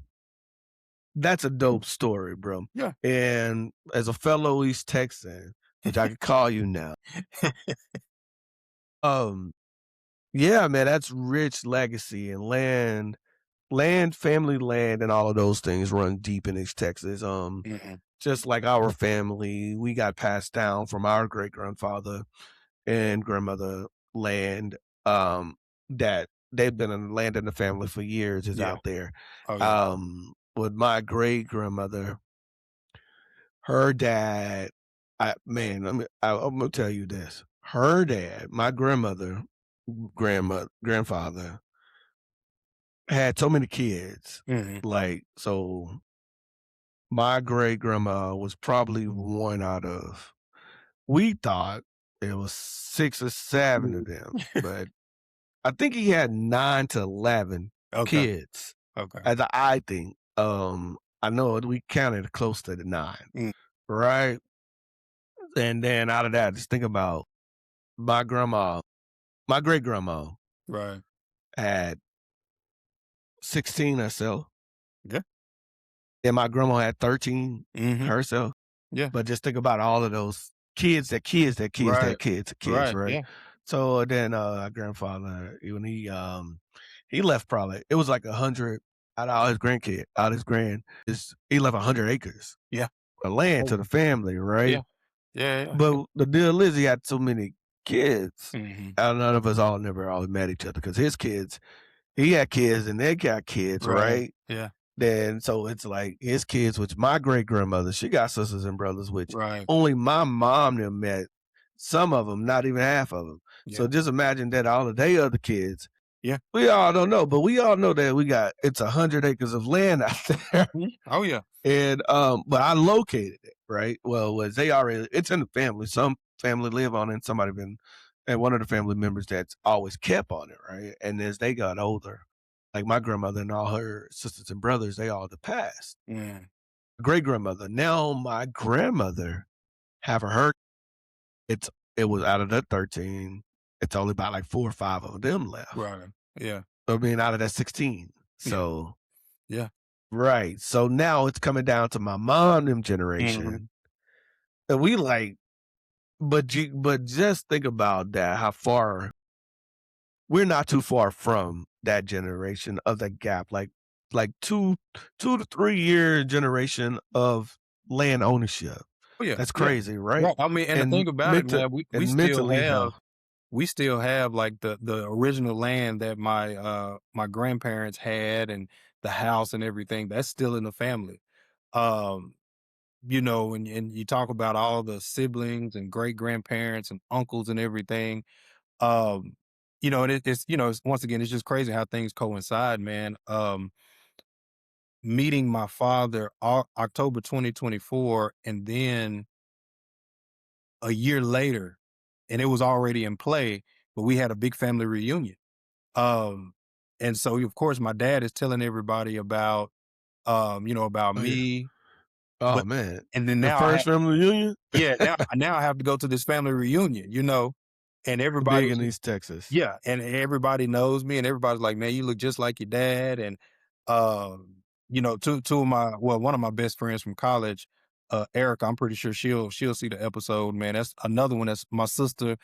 A: that's a dope story, bro.
B: Yeah.
A: And as a fellow East Texan, which I could call you now, um, yeah, man, that's rich legacy and family land, and all of those things run deep in East Texas.
B: Hmm.
A: Just like our family, we got passed down from our great grandfather and grandmother land, that they've been in land in the family for years is
B: Yeah.
A: out there.
B: Oh yeah.
A: With my great grandmother, her dad, I'm gonna tell you this. Her dad, my grandfather had so many kids.
B: Hmm.
A: Like, so my great grandma was probably one out of, we thought it was 6 or 7 of them, but I think he had 9 to 11
B: Okay.
A: kids,
B: Okay.
A: as I think. I know we counted close to the 9,
B: Mm.
A: right? And then out of that, just think about my grandma, my great grandma
B: Right.
A: had 16 herself,
B: Yeah.
A: and my grandma had 13
B: Hmm.
A: herself.
B: Yeah.
A: But just think about all of those kids,
B: Right.
A: kids,
B: Right.
A: right?
B: Yeah.
A: So then our grandfather, when he left, probably it was like 100 out of all his grandkid, out his grand, he left 100 acres
B: Yeah.
A: of land to
B: Oh,
A: the family, right?
B: yeah. Yeah. Yeah.
A: But the deal is he had so many kids.
B: Mhm.
A: None of us all never all met each other because his kids, he had kids and they got kids,
B: Right.
A: right?
B: Yeah.
A: Then so it's like his kids, which my great grandmother, she got sisters and brothers, which
B: Right.
A: only my mom them met. Some of them, not even half of them. So
B: Yeah.
A: just imagine that all of they other kids,
B: Yeah.
A: we all don't know, but we all know that we got it's 100 acres of land out there.
B: Mhm. Oh, yeah.
A: And but I located it, right? Well, was they already it's in the family. Some family live on it, and somebody been and one of the family members that's always kept on it, right? And as they got older, like my grandmother and all her sisters and brothers, they all passed.
B: Mm.
A: Great grandmother. Now my grandmother have her it's it was out of the 13, it's only about like 4 or 5 of them left.
B: Right. Yeah.
A: I mean, out of that 16.
B: Yeah.
A: So
B: Yeah.
A: right. So now it's coming down to my mom them
B: Mhm.
A: generation. And we like but just think about that, how far we're not too far from that generation of the gap, like 2 to 3 year generation of land ownership.
B: Oh, yeah.
A: That's
B: Yeah.
A: crazy, right?
B: Right. I mean, and the
A: And
B: thing about it,
A: mental
B: man, we
A: and
B: still
A: mentally
B: have
A: health.
B: like the original land that my grandparents had and the house and everything, that's still in the family. Um, and you talk about all the siblings and great grandparents and uncles and everything. Um, and it's once again, it's just crazy how things coincide, man. Meeting my father October 2024, and then a year later, and it was already in play, but we had a big family reunion. Um, and so of course my dad is telling everybody about
A: Oh, yeah.
B: me,
A: Oh,
B: but
A: man.
B: and then
A: The
B: now
A: first family reunion?
B: yeah, now I have to go to this family reunion, and
A: Big
B: everybody's
A: in East Texas.
B: yeah, and everybody knows me, and everybody's like, "Man, you look just like your dad." And two of my well, one of my best friends from college, Erica, I'm pretty sure she'll see the episode. Man, that's another one. That's my sister.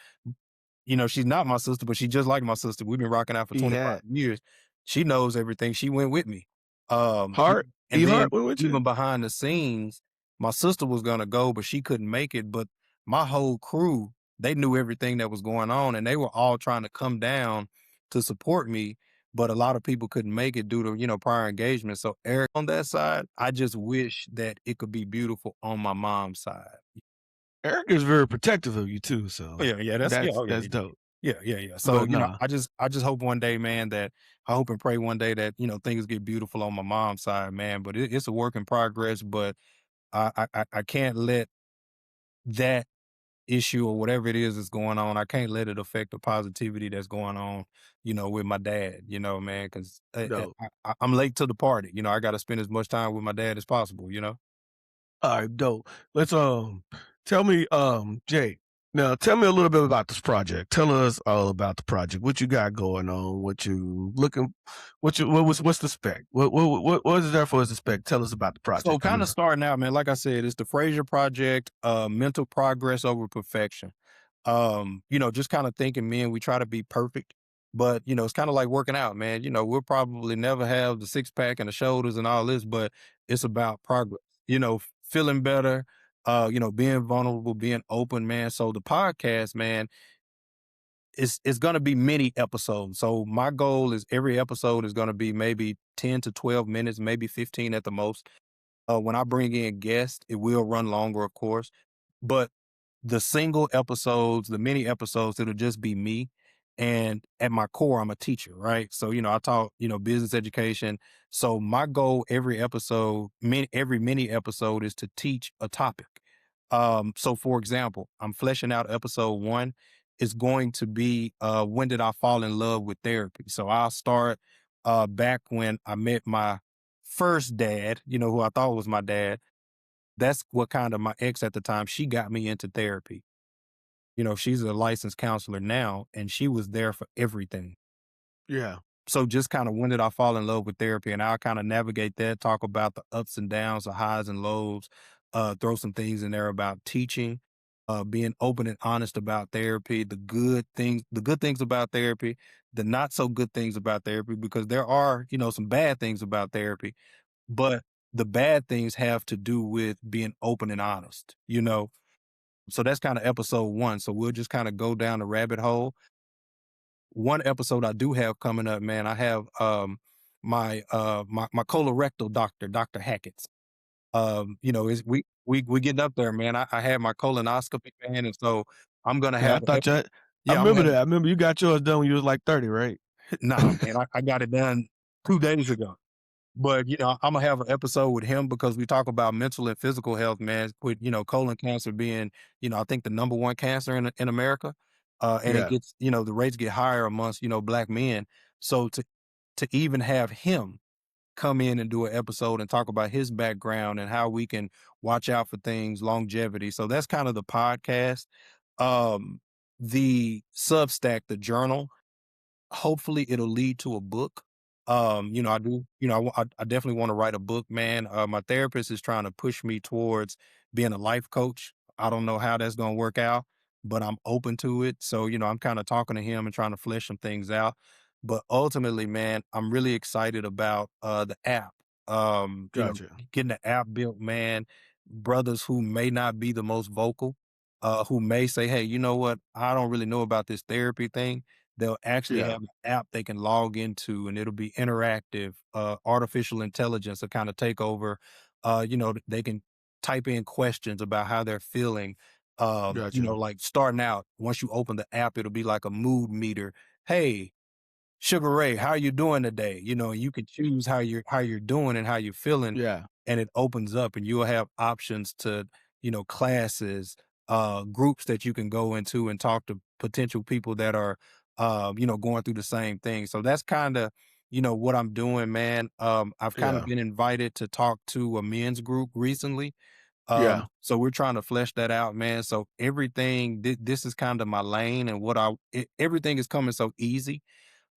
B: She's not my sister, but she just like my sister. We've been rocking out for
A: He
B: 25
A: had
B: years. She knows everything. She went with me.
A: Heart.
B: And
A: E
B: then
A: Heart went with you?
B: even behind the scenes, my sister was gonna go, but she couldn't make it. But my whole crew, they knew everything that was going on, and they were all trying to come down to support me. But a lot of people couldn't make it due to prior engagements. So Eric on that side, I just wish that it could be beautiful on my mom's side.
A: Eric is very protective of you too,
B: Oh,
A: so
B: yeah, yeah, that's yeah, oh, yeah,
A: that's
B: yeah, yeah.
A: dope.
B: Yeah, yeah, yeah. So,
A: But nah,
B: I just hope one day, man, that I hope and pray one day that, things get beautiful on my mom's side, man, but it's a work in progress, but I can't let that issue or whatever it is that's going on, I can't let it affect the positivity that's going on, with my dad, man, 'cause,
A: dope.
B: I'm late to the party, I gotta spend as much time with my dad as possible,
A: Alright, dope. Let's, tell me, Jay, now tell me a little bit about this project. Tell us all about the project. What you got going on? What you looking what's the spec? What is there for us to spec? Tell us about the
B: So
A: project
B: kind
A: coming
B: of
A: up.
B: starting out, man, like I said, it's the Frazier project, mental progress over perfection. Just kind of thinking, man, we try to be perfect, but it's kind of like working out, man. We'll probably never have the six pack and the shoulders and all this, but it's about progress, feeling better, being vulnerable, being open, man. So the podcast, man, it's gonna be many episodes. So my goal is every episode is gonna be maybe 10 to 12 minutes, maybe 15 at the most. When I bring in guests, it will run longer, of course, but the single episodes, the mini episodes, it'll just be me. And at my core, I'm a teacher, right? So, I taught, business education. So my goal every mini episode is to teach a topic. So for example, I'm fleshing out episode one is going to be when did I fall in love with therapy? So I'll start back when I met my first dad, who I thought was my dad. That's what kind of my ex at the time, she got me into therapy. She's a licensed counselor now, and she was there for everything.
A: Yeah.
B: So just kind of when did I fall in love with therapy? And I'll kind of navigate that, talk about the ups and downs, the highs and lows, throw some things in there about teaching, being open and honest about therapy, the good things about therapy, the not so good things about therapy, because there are, some bad things about therapy, but the bad things have to do with being open and honest. So that's kind of episode one. So we'll just kind of go down the rabbit hole. One episode I do have coming up, man. I have my colorectal doctor, Dr. Hackett's. Is we getting up there, man. I had my colonoscopy, man, and so I'm gonna
A: Yeah,
B: have
A: I
B: yeah, I'm
A: remember
B: gonna
A: that. I remember you got yours done when you was like 30, right?
B: nah, man. I got it done 2 days ago. But I'm gonna have an episode with him because we talk about mental and physical health, man. With colon cancer being, I think the number one cancer in America, and it
A: Yeah,
B: gets, the rates get higher amongst Black men. So to even have him come in and do an episode and talk about his background and how we can watch out for things, longevity. So that's kind of the podcast. Um, the Substack, the journal, hopefully it'll lead to a book. I do, I definitely want to write a book, man. My therapist is trying to push me towards being a life coach. I don't know how that's going to work out, but I'm open to it. So, I'm kind of talking to him and trying to flesh some things out. But ultimately, man, I'm really excited about the app.
A: gotcha.
B: Getting the app built, man. Brothers who may not be the most vocal, who may say, hey, you know what? I don't really know about this therapy thing. They'll actually
A: Yeah,
B: have an app they can log into, and it'll be interactive. Artificial intelligence will kind of take over. They can type in questions about how they're feeling.
A: gotcha.
B: Like starting out, once you open the app, it'll be like a mood meter. Hey, Sugar Ray, how you doing today? You can choose how you're doing and how you're feeling,
A: Yeah,
B: and it opens up, and you'll have options to, classes, groups that you can go into and talk to potential people that are, going through the same thing. So that's kind of, what I'm doing, man. I've kind of
A: yeah,
B: been invited to talk to a men's group recently.
A: yeah,
B: So we're trying to flesh that out, man. So everything, this is kind of my lane, and everything is coming so easy,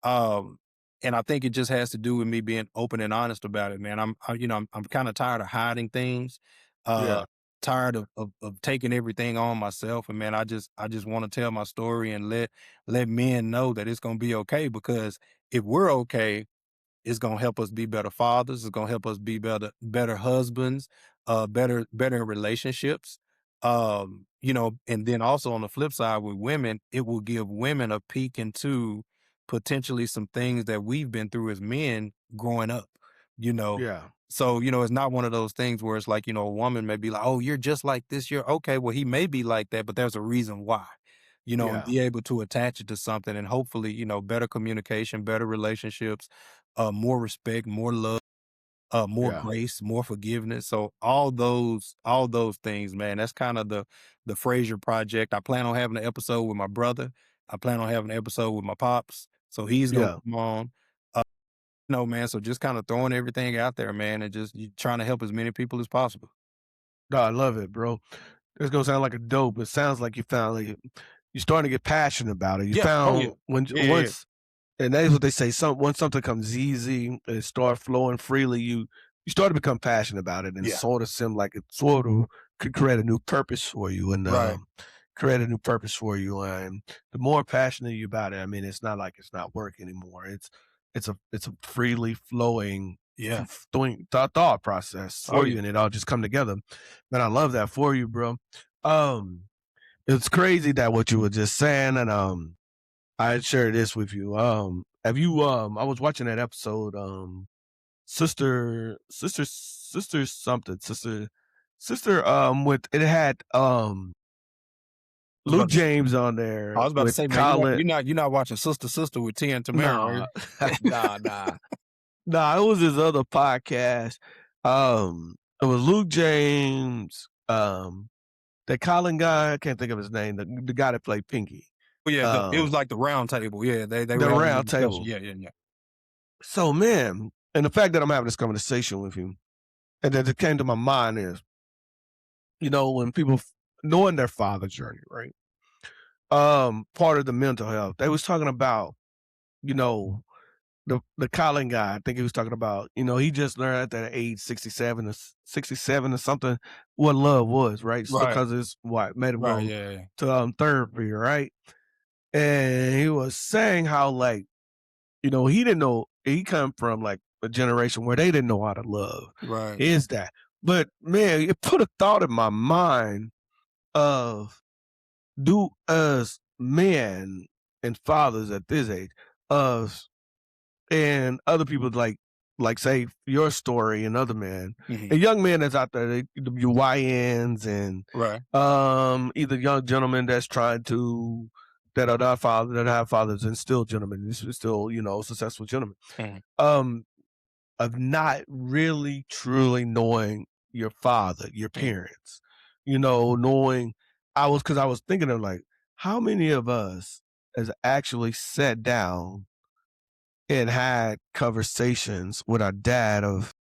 B: um, and I think it just has to do with me being open and honest about it, man. I'm kind of tired of hiding things, uh,
A: yeah,
B: tired of taking everything on myself. And man, I just want to tell my story and let men know that it's gonna be okay. Because if we're okay, it's gonna help us be better fathers. It's gonna help us be better husbands, better in relationships. And then also on the flip side with women, it will give women a peek into potentially some things that we've been through as men growing up. You know,
A: yeah,
B: so it's not one of those things where it's like, a woman may be like, "Oh, you're just like this." You're okay. Well, he may be like that, but there's a reason why. And
A: yeah,
B: be able to attach it to something, and hopefully, better communication, better relationships, more respect, more love, more
A: yeah.
B: grace, more forgiveness. So all those things, man. That's kind of the Frazier project. I plan on having an episode with my brother. I plan on having an episode with my pops. So he's gonna
A: Yeah.
B: come on. No, man. So just kind of throwing everything out there, man, and just trying to help as many people as possible.
A: No, I love it, bro. It's gonna sound like a dope. It sounds like you found like you're starting to get passionate about it. You
B: Yeah. Oh yeah.
A: found when
B: Yeah. Yeah.
A: once and that's what they say. Once something comes easy and it start flowing freely, you start to become passionate about it, and
B: Yeah.
A: sort of seem like it sort of could create a new purpose for you, and
B: Right.
A: create a new purpose for you. And the more passionate you about it, I mean, it's not like it's not work anymore. It's a freely flowing
B: Yeah.
A: thought process
B: Oh
A: for
B: yeah.
A: you, and it all just come together. Man, I love that for you, bro. Um, it's crazy that what you were just saying, and I share this with you. Have you I was watching that episode, sister something, sister with it had
B: I was
A: Luke
B: about to,
A: James on
B: I
A: there
B: was about to
A: with
B: say, man,
A: Colin.
B: you're not watching Sister Sister with Tia and Tamara, are
A: Nah,
B: you?
A: nah, nah. Nah, it was his other podcast. It was Luke James, that Colin guy, I can't think of his name, the guy that played Pinky.
B: Well, yeah, it was
A: Um,
B: like the round table. Yeah, they
A: the
B: were having a
A: round
B: discussion.
A: table.
B: Yeah, yeah, yeah.
A: So man, and the fact that I'm having this conversation with you, and that it came to my mind is, when people knowing their father journey, right? Part of the mental health. They was talking about, you know, the Colin guy. I think he was talking about, he just learned at that age 67 or something what love was, right? So
B: Right,
A: because it's what made him
B: right,
A: go
B: yeah, yeah,
A: to therapy, right? And he was saying how like, he didn't know he come from like a generation where they didn't know how to love.
B: right.
A: Is that? But man, it put a thought in my mind of do us men and fathers at this age, us and other people like say your story and other men
B: Mhm.
A: and young men that's out there, your YNs and
B: Right.
A: either young gentlemen that's trying to that are not fathers that have fathers and still gentlemen, this is still successful gentlemen.
B: Mhm.
A: Um, of not really truly knowing your father, your
B: Mhm.
A: parents, knowing because I was thinking of like, how many of us has actually sat down and had conversations with our dad of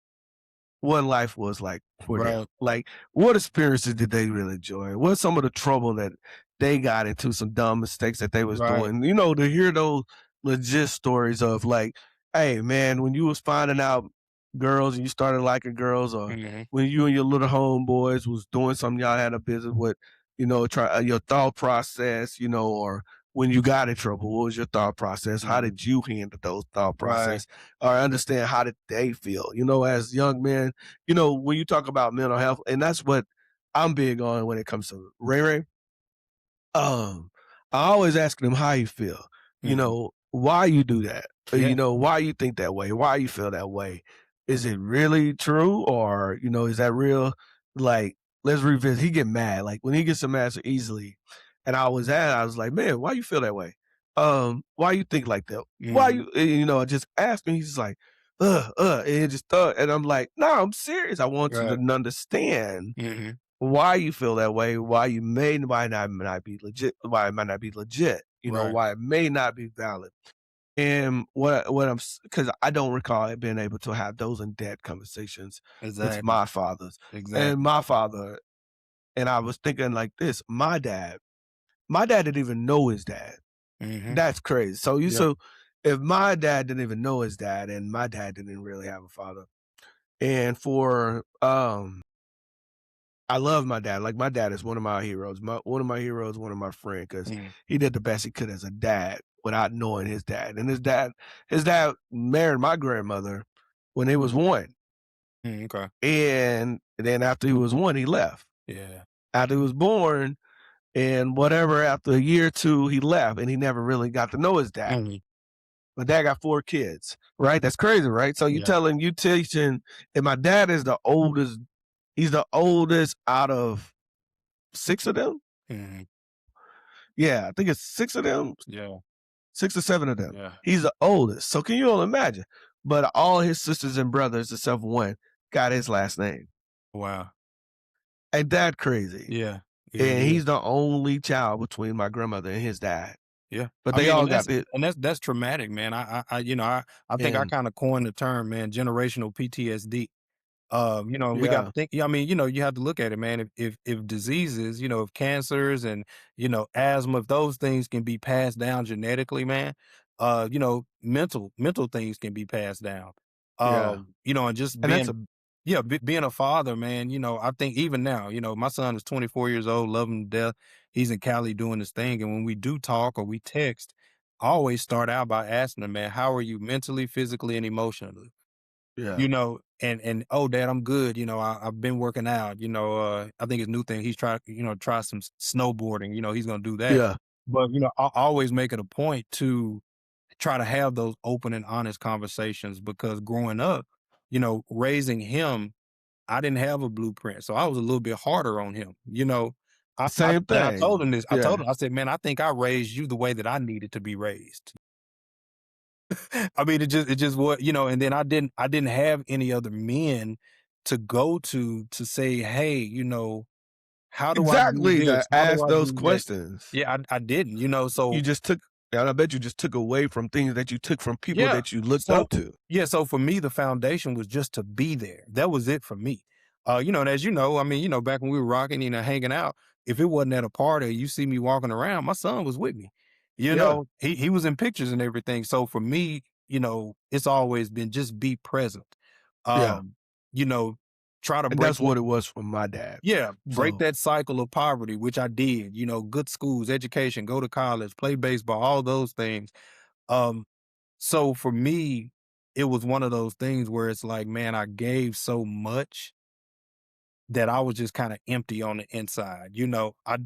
A: what life was like for them.
B: Right.
A: Like, what experiences did they really enjoy? What's some of the trouble that they got into, some dumb mistakes that they was
B: Right.
A: doing? To hear those legit stories of like, hey man, when you was finding out girls and you started liking girls, or
B: Mhm.
A: when you and your little homeboys was doing something y'all had a business with, try your thought process, or when you got in trouble, what was your thought process? How
B: Mhm.
A: did you handle those thought
B: Right.
A: process? Or understand how did they feel? As young men, when you talk about mental health, and that's what I'm big on when it comes to Ray Ray. Um, I always ask them how you feel.
B: Mhm.
A: Why you do that?
B: Yeah.
A: Why you think that way? Why you feel that way? Is it really true, or is that real? Like, let's revisit. He get mad, like when he gets so mad so easily, and I was like, man, why you feel that way? Why you think like that? Why
B: Mhm.
A: you? I just asked him. He's just like, and he just thought, and I'm like, no, I'm serious. I want you
B: Right.
A: to understand
B: Mhm.
A: why you feel that way, why you might not be legit, why it might not be legit,
B: Right.
A: why it may not be valid. And what because I don't recall it being able to have those in depth conversations with
B: Exactly.
A: my fathers and
B: Exactly.
A: my father. And I was thinking like this, my dad didn't even know his dad.
B: Mhm.
A: That's crazy. So
B: Yeah.
A: if my dad didn't even know his dad and my dad didn't really have a father, and for I love my dad. Like my dad is one of my heroes. One of my heroes, one of my friends, because
B: Mhm.
A: he did the best he could as a dad without knowing his dad. And his dad married my grandmother when he was one.
B: Mm, okay.
A: And then after he was one, he left.
B: Yeah.
A: After he was born and whatever, after a year or two, he left and he never really got to know his dad.
B: Mhm.
A: My dad got 4 kids, right? That's crazy, right? So
B: Yeah.
A: you teaching, and my dad is the oldest. He's the oldest out of 6 of them.
B: Mhm.
A: Yeah, I think it's 6 of them,
B: Yeah.
A: 6 or 7 of them.
B: Yeah.
A: He's the oldest. So can you all imagine? But all his sisters and brothers, except one, got his last name.
B: Wow.
A: Ain't that crazy?
B: Yeah. Yeah, it
A: And
B: is.
A: he's the only child between my grandmother and his dad.
B: Yeah.
A: But
B: I
A: they
B: mean,
A: all
B: and
A: got it.
B: that's traumatic, man. I think I
A: And
B: kinda coined the term, man, generational PTSD. We got to
A: yeah,
B: think. Yeah, I mean, you have to look at it, man. If diseases, if cancers and asthma, if those things can be passed down genetically, man, mental things can be passed down.
A: yeah.
B: And just
A: And that's a
B: being a father, man. I think even now, my son is 24 years old, love him to death. He's in Cali doing his thing, and when we do talk or we text, I always start out by asking him, man, how are you mentally, physically, and emotionally?
A: yeah,
B: And oh, dad, I'm good. I've been working out. I think his new thing, he's trying, try some snowboarding. He's gonna do that.
A: yeah.
B: But I always make it a point to try to have those open and honest conversations because growing up, raising him, I didn't have a blueprint, so I was a little bit harder on him.
A: Same
B: And I told
A: thing.
B: him this. I told
A: Yeah.
B: him, I said, man, I think I raised you the way that I needed to be raised. I mean, it just what and then I didn't have any other men to go to say, hey, how do I do
A: Exactly. To
B: this? How do
A: ask
B: I
A: those
B: do that?
A: questions.
B: Yeah, I didn't, so
A: You just took and I bet you just took away from things that you took from people
B: yeah.
A: that you looked
B: So
A: up to.
B: yeah, so for me, the foundation was just to be there. That was it for me. And as you know, I mean, back when we were rocking, hanging out, if it wasn't at a party, you see me walking around, my son was with me.
A: Yeah,
B: He was in pictures and everything. So for me, it's always been just be present.
A: yeah.
B: Um, you know, try to
A: And
B: break
A: that's
B: that.
A: what it was from my dad.
B: Yeah, break
A: So
B: that cycle of poverty, which I did. Good schools, education, go to college, play baseball, all those things. Um, so for me, it was one of those things where it's like, man, I gave so much that I was just kinda empty on the inside, you know? I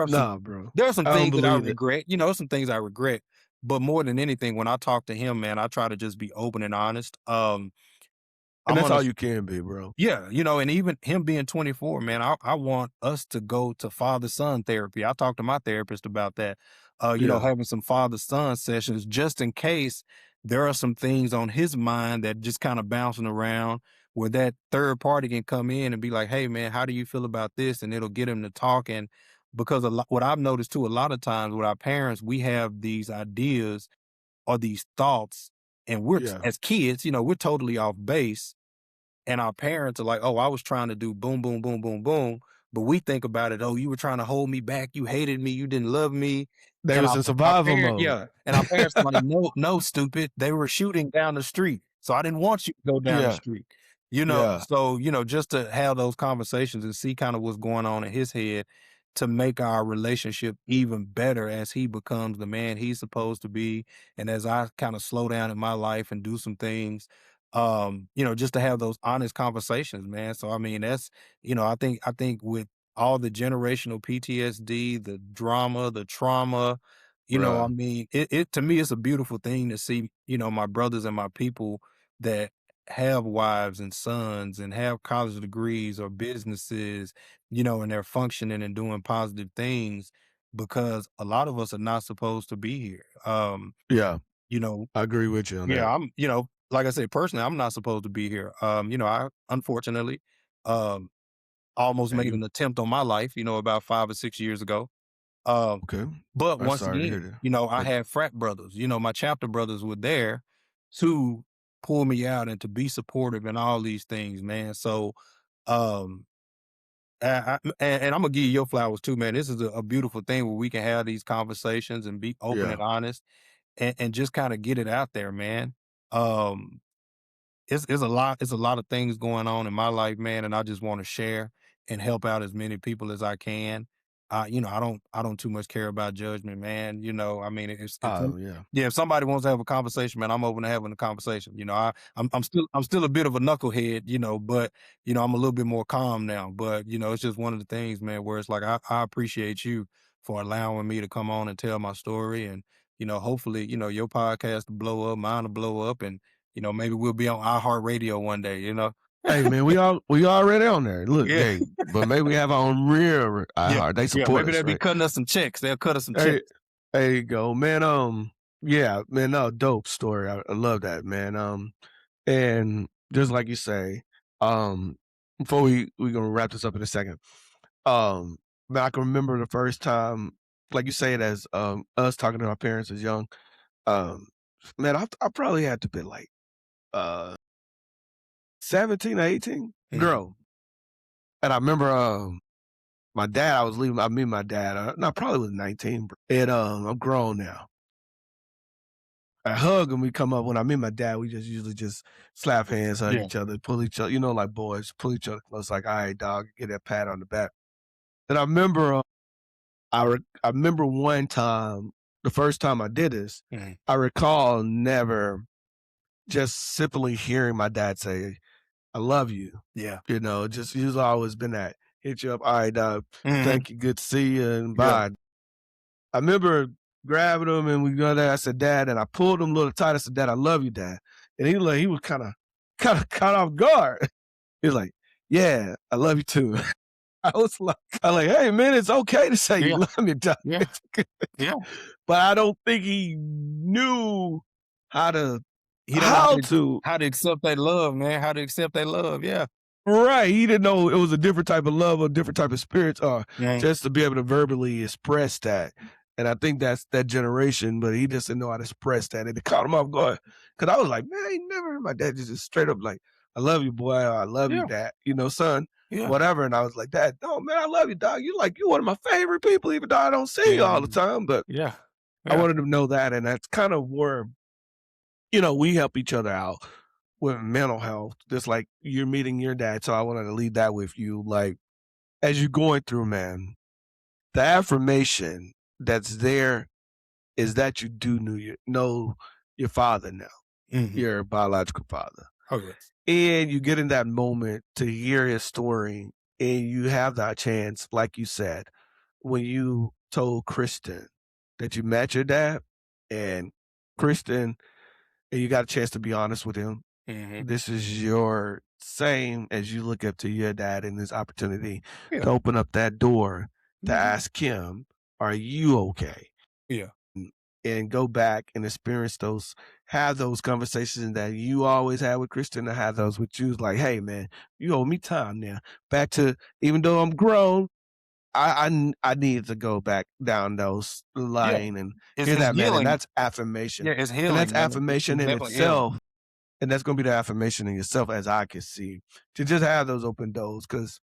A: Nah, bro.
B: there are some
A: I don't
B: things that I
A: believe it.
B: regret, you know, some things I regret, but more than anything, when I talk to him, man, I try to just be open and honest.
A: And
B: I'm
A: that's
B: on a
A: all you can be, bro.
B: Yeah, you know, and even him being 24, man, I want us to go to father-son therapy. I talked to my therapist about that, you know,
A: Yeah.
B: having some father-son sessions just in case there are some things on his mind that just kinda bouncing around where that third party can come in and be like, "Hey, man, how do you feel about this?" And it'll get him to talking because what I've noticed too, a lot of times with our parents, we have these ideas or these thoughts, and
A: Yeah.
B: as kids, you know, we're totally off base, and our parents are like, "Oh, I was trying to do boom, boom, boom, boom, boom." But we think about it, "Oh, you were trying to hold me back. You hated me. You didn't love me."
A: They
B: And
A: was in
B: our
A: survival
B: parent,
A: mode.
B: yeah, and our parents are like, "No, no, stupid. They were shooting down the street. So I didn't want you to go down the
A: Yeah.
B: street." You know,
A: Yeah.
B: so, you know, just to have those conversations and see kind of what's going on in his head to make our relationship even better as he becomes the man he's supposed to be. And as I kind of slow down in my life and do some things, you know, just to have those honest conversations, man. So I mean, that's, you know, I think with all the generational PTSD, the drama, the trauma, you know, I
A: Bruh.
B: mean, it to me it's a beautiful thing to see, you know, my brothers and my people that have wives and sons and have college degrees or businesses, you know, and they're functioning and doing positive things because a lot of us are not supposed to be here.
A: Yeah.
B: You know,
A: I agree with you on
B: yeah,
A: that.
B: you know, like I said, personally, I'm not supposed to be here. You know, I unfortunately um almost
A: Yeah,
B: made
A: you
B: an attempt on my life, you know, about 5 or 6 years ago. Um,
A: okay.
B: but
A: I'm
B: once
A: sorry to hear
B: again,
A: that.
B: you know, I
A: But
B: had frat brothers, you know, my chapter brothers were there to pull me out and to be supportive and all these things, man. So um and I'm gonna give you your flowers too, man. This is a beautiful thing where we can have these conversations and be open
A: yeah.
B: and honest and just kind of get it out there, man. Um, it's a lot of things going on in my life, man, and I just want to share and help out as many people as I can. You know, I don't too much care about judgment, man. You know, I mean,
A: Oh, yeah.
B: yeah, if somebody wants to have a conversation, man, I'm open to having a conversation. You know, I'm still a bit of a knucklehead, you know, but you know, I'm a little bit more calm now. But you know, it's just one of the things, man, where it's like I appreciate you for allowing me to come on and tell my story, and you know, hopefully, you know, your podcast will blow up, mine will blow up, and you know, maybe we'll be on iHeartRadio one day, you know?
A: Hey, man, we already on there. Look,
B: Yeah,
A: hey, but maybe we have our own real
B: yeah,
A: iHeart. They
B: yeah,
A: support
B: maybe
A: us,
B: they'll be
A: right?
B: cutting us some checks. They'll cut us some
A: Hey,
B: checks.
A: there you go, man. Yeah, man, no, dope story. I love that, man. And just like you say, before we gonna wrap this up in a second. Um, man, I can remember the first time, like you say it as us talking to our parents as young. Um, man, I probably had to be like uh 17 or 18,
B: Mhm.
A: girl. And I remember my dad, I was leaving. I meet my dad. No, I probably was 19, bro. And I'm grown now. I hug and we come up. When I meet my dad, we just usually just slap hands, hug
B: Yeah.
A: each other, pull each other, like boys, pull each other close, like, all right, dog, get that pat on the back. And I remember, I remember one time, the first time I did this,
B: Mhm.
A: I recall never just simply hearing my dad say, "I love you."
B: Yeah.
A: Just he's always been that hit you up, all right, dog,
B: Mhm.
A: thank you, good to see you, and
B: Yeah.
A: bye. I remember grabbing him and we go there. I said, Dad, and I pulled him a little tight. I said, Dad, I love you, Dad. And he was kind of caught off guard. He was like, yeah, I love you too. I was like, hey man, it's okay to say you
B: Yeah.
A: love me, Dad.
B: Yeah. Yeah.
A: But I don't think he knew how to
B: He don't know
A: how to
B: how to accept that love, man, how to accept that love. Yeah.
A: right. He didn't know it was a different type of love, a different type of spirit,
B: Mhm.
A: just to be able to verbally express that. And I think that's that generation, but he just didn't know how to express that. And it caught him off guard. Cause I was like, man, I ain't never heard my dad just straight up like, I love you, boy. Or, I love you,
B: Yeah.
A: dad. Son,
B: Yeah.
A: whatever. And I was like, Dad, no, man, I love you, dog. You one of my favorite people, even though I don't see you all the
B: Mhm.
A: time. But
B: Yeah.
A: I
B: Yeah.
A: wanted him to know that. And that's kind of where, we help each other out with mental health, just like you're meeting your dad. So I wanted to leave that with you. Like, as you're going through, man, the affirmation that's there is that you do know your father now,
B: Mhm.
A: your biological father.
B: Oh, yes.
A: And you get in that moment to hear his story. and you have that chance, like you said, when you told Kristen that you met your dad and Kristen, and you got a chance to be honest with him,
B: Mhm.
A: this is your same as you look up to your dad in this opportunity
B: Yeah.
A: to open up that door to
B: Mhm.
A: ask him, "Are you okay?"
B: Yeah.
A: Mm, and go back and experience those, have those conversations that you always had with Kristen, to have those with you. It's like, "Hey, man, you owe me time now." Back to, even though I'm grown, I need to go back down those
B: Yeah.
A: lane and hear
B: It's
A: that, man, and
B: healing.
A: that's affirmation,
B: Yeah, it's
A: and that's
B: healing, man.
A: affirmation
B: It's
A: in
B: definitely healing.
A: itself, and that's gonna be the affirmation in yourself, as I can see, to just have those open doors. Because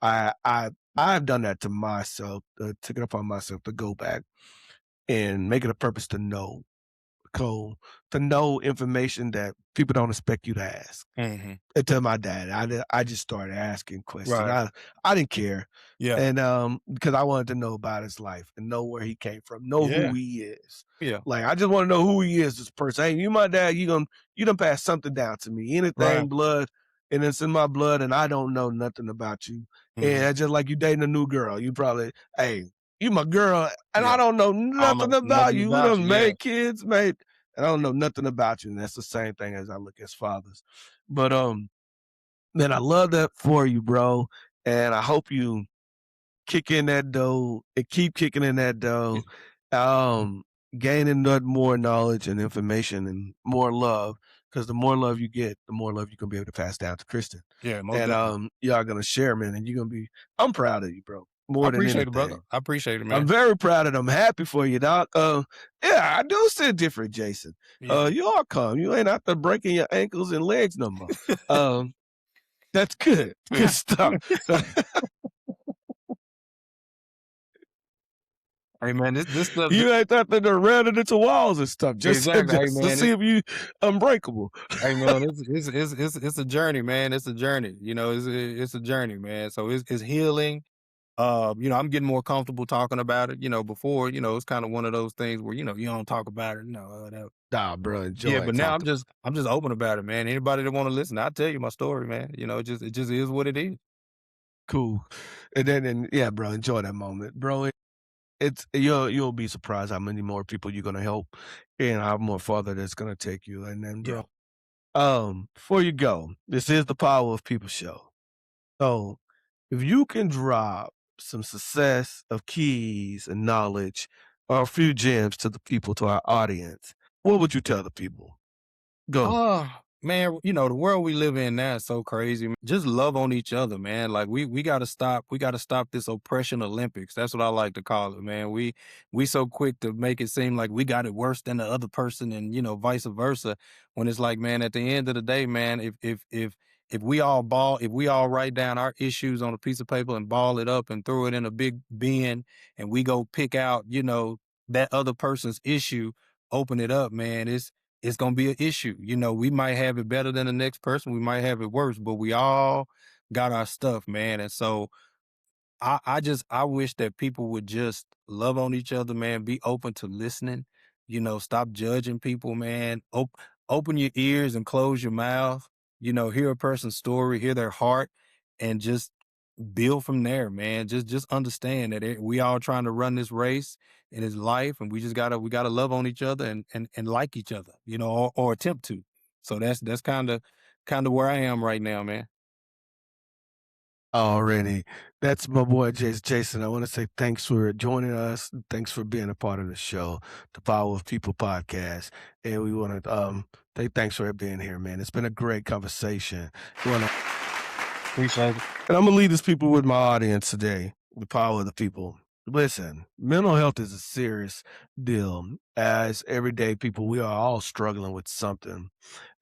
A: I've done that to myself, took it upon myself to go back and make it a purpose to know code, to know information that people don't expect you to ask.
B: Mhm.
A: And to my dad, I just started asking questions.
B: Right.
A: I didn't care,
B: Yeah.
A: and because I wanted to know about his life and know where he came from, know who
B: Yeah.
A: he is.
B: Yeah.
A: Like, I just want to know who he is, this person. Hey, you my dad. You done pass something down to me.
B: Right.
A: Anything blood, and it's in my blood, and I don't know nothing about you. And
B: Mhm.
A: it's just like you dating a new girl. You probably, hey, you my girl, and I
B: Yeah.
A: don't know
B: I don't
A: nothing
B: know
A: about
B: nothing
A: you. We
B: about
A: done
B: you. Yeah.
A: made kids, made, and I don't know nothing about you. And that's the same thing as I look as fathers. But man, I love that for you, bro. And I hope you kick in that dough and keep kicking in that
B: Yeah.
A: dough, um, gaining that more knowledge and information and more love. Because the more love you get, the more love you can be able to pass down to Kristen.
B: Yeah, most
A: And
B: definitely.
A: y'all gonna share, man. And you're gonna be, I'm proud of you, bro,
B: I
A: more than
B: appreciate it, brother.
A: anything.
B: I appreciate it,
A: I'm
B: man.
A: very proud of them. Happy for you, doc. Yeah, I do see different, Jason.
B: Yeah.
A: You are calm. You ain't out there breaking your ankles and legs no more. Um, that's good. Good
B: Yeah.
A: stuff.
B: Hey, man, this stuff
A: You ain't out there running into walls and stuff, just
B: exactly. Hey,
A: just to
B: man,
A: see if you unbreakable.
B: hey, man, it's a journey, man. It's a journey. It's a journey, man. So it's healing. I'm getting more comfortable talking about it. Before, it's kind of one of those things where, you don't talk about it,
A: Nah, bro,
B: yeah,
A: enjoy
B: but
A: it.
B: now
A: Talk
B: I'm
A: to
B: just I'm just open about it, man. Anybody that want to listen, I'll tell you my story, man. It just is what it is.
A: cool. And yeah, bro, enjoy that moment. Bro, it's you'll be surprised how many more people you're gonna help and how more farther that's gonna take you. And then,
B: Yeah.
A: bro, before you go, this is the Power of People show. So if you can drop some success of keys and knowledge or a few gems to the people, to our audience, what would you tell the people? Go.
B: Oh, man, the world we live in now is so crazy. Just love on each other, man. Like we gotta stop this oppression Olympics. That's what I like to call it, man. We so quick to make it seem like we got it worse than the other person and vice versa. When it's like, man, at the end of the day, man, if we all write down our issues on a piece of paper and ball it up and throw it in a big bin and we go pick out, that other person's issue, open it up, man. It's gonna be an issue. We might have it better than the next person. We might have it worse, but we all got our stuff, man. And so I wish that people would just love on each other, man. Be open to listening. Stop judging people, man. Open your ears and close your mouth. Hear a person's story, hear their heart, and just build from there, man. Just understand that we all trying to run this race in his life, and we gotta love on each other and like each other, or attempt to. So that's kind of where I am right now, man.
A: Already. That's my boy Jason. Jason, I want to say thanks for joining us. Thanks for being a part of the show, the Power of People podcast. And we want to say thanks for being here, man. It's been a great conversation. We want to,
B: Appreciate it.
A: and I'm gonna leave this people with my audience today. The power of the people. Listen, mental health is a serious deal. As everyday people, we are all struggling with something.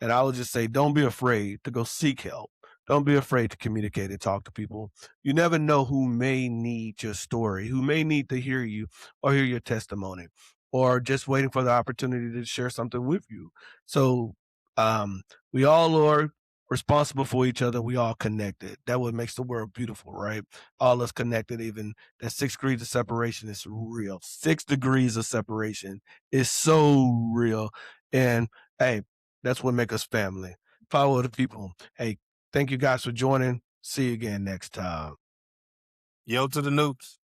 A: And I would just say, don't be afraid to go seek help. Don't be afraid to communicate and talk to people. You never know who may need your story, who may need to hear you or hear your testimony, or just waiting for the opportunity to share something with you. So um, we all are responsible for each other. We all connected. That what makes the world beautiful, right? All us connected. Even that 6 degrees of separation is real. 6 degrees of separation is so real. And hey, that's what makes us family. Power of the people. Hey, thank you guys for joining. See you again next time.
B: Yo to the noobs.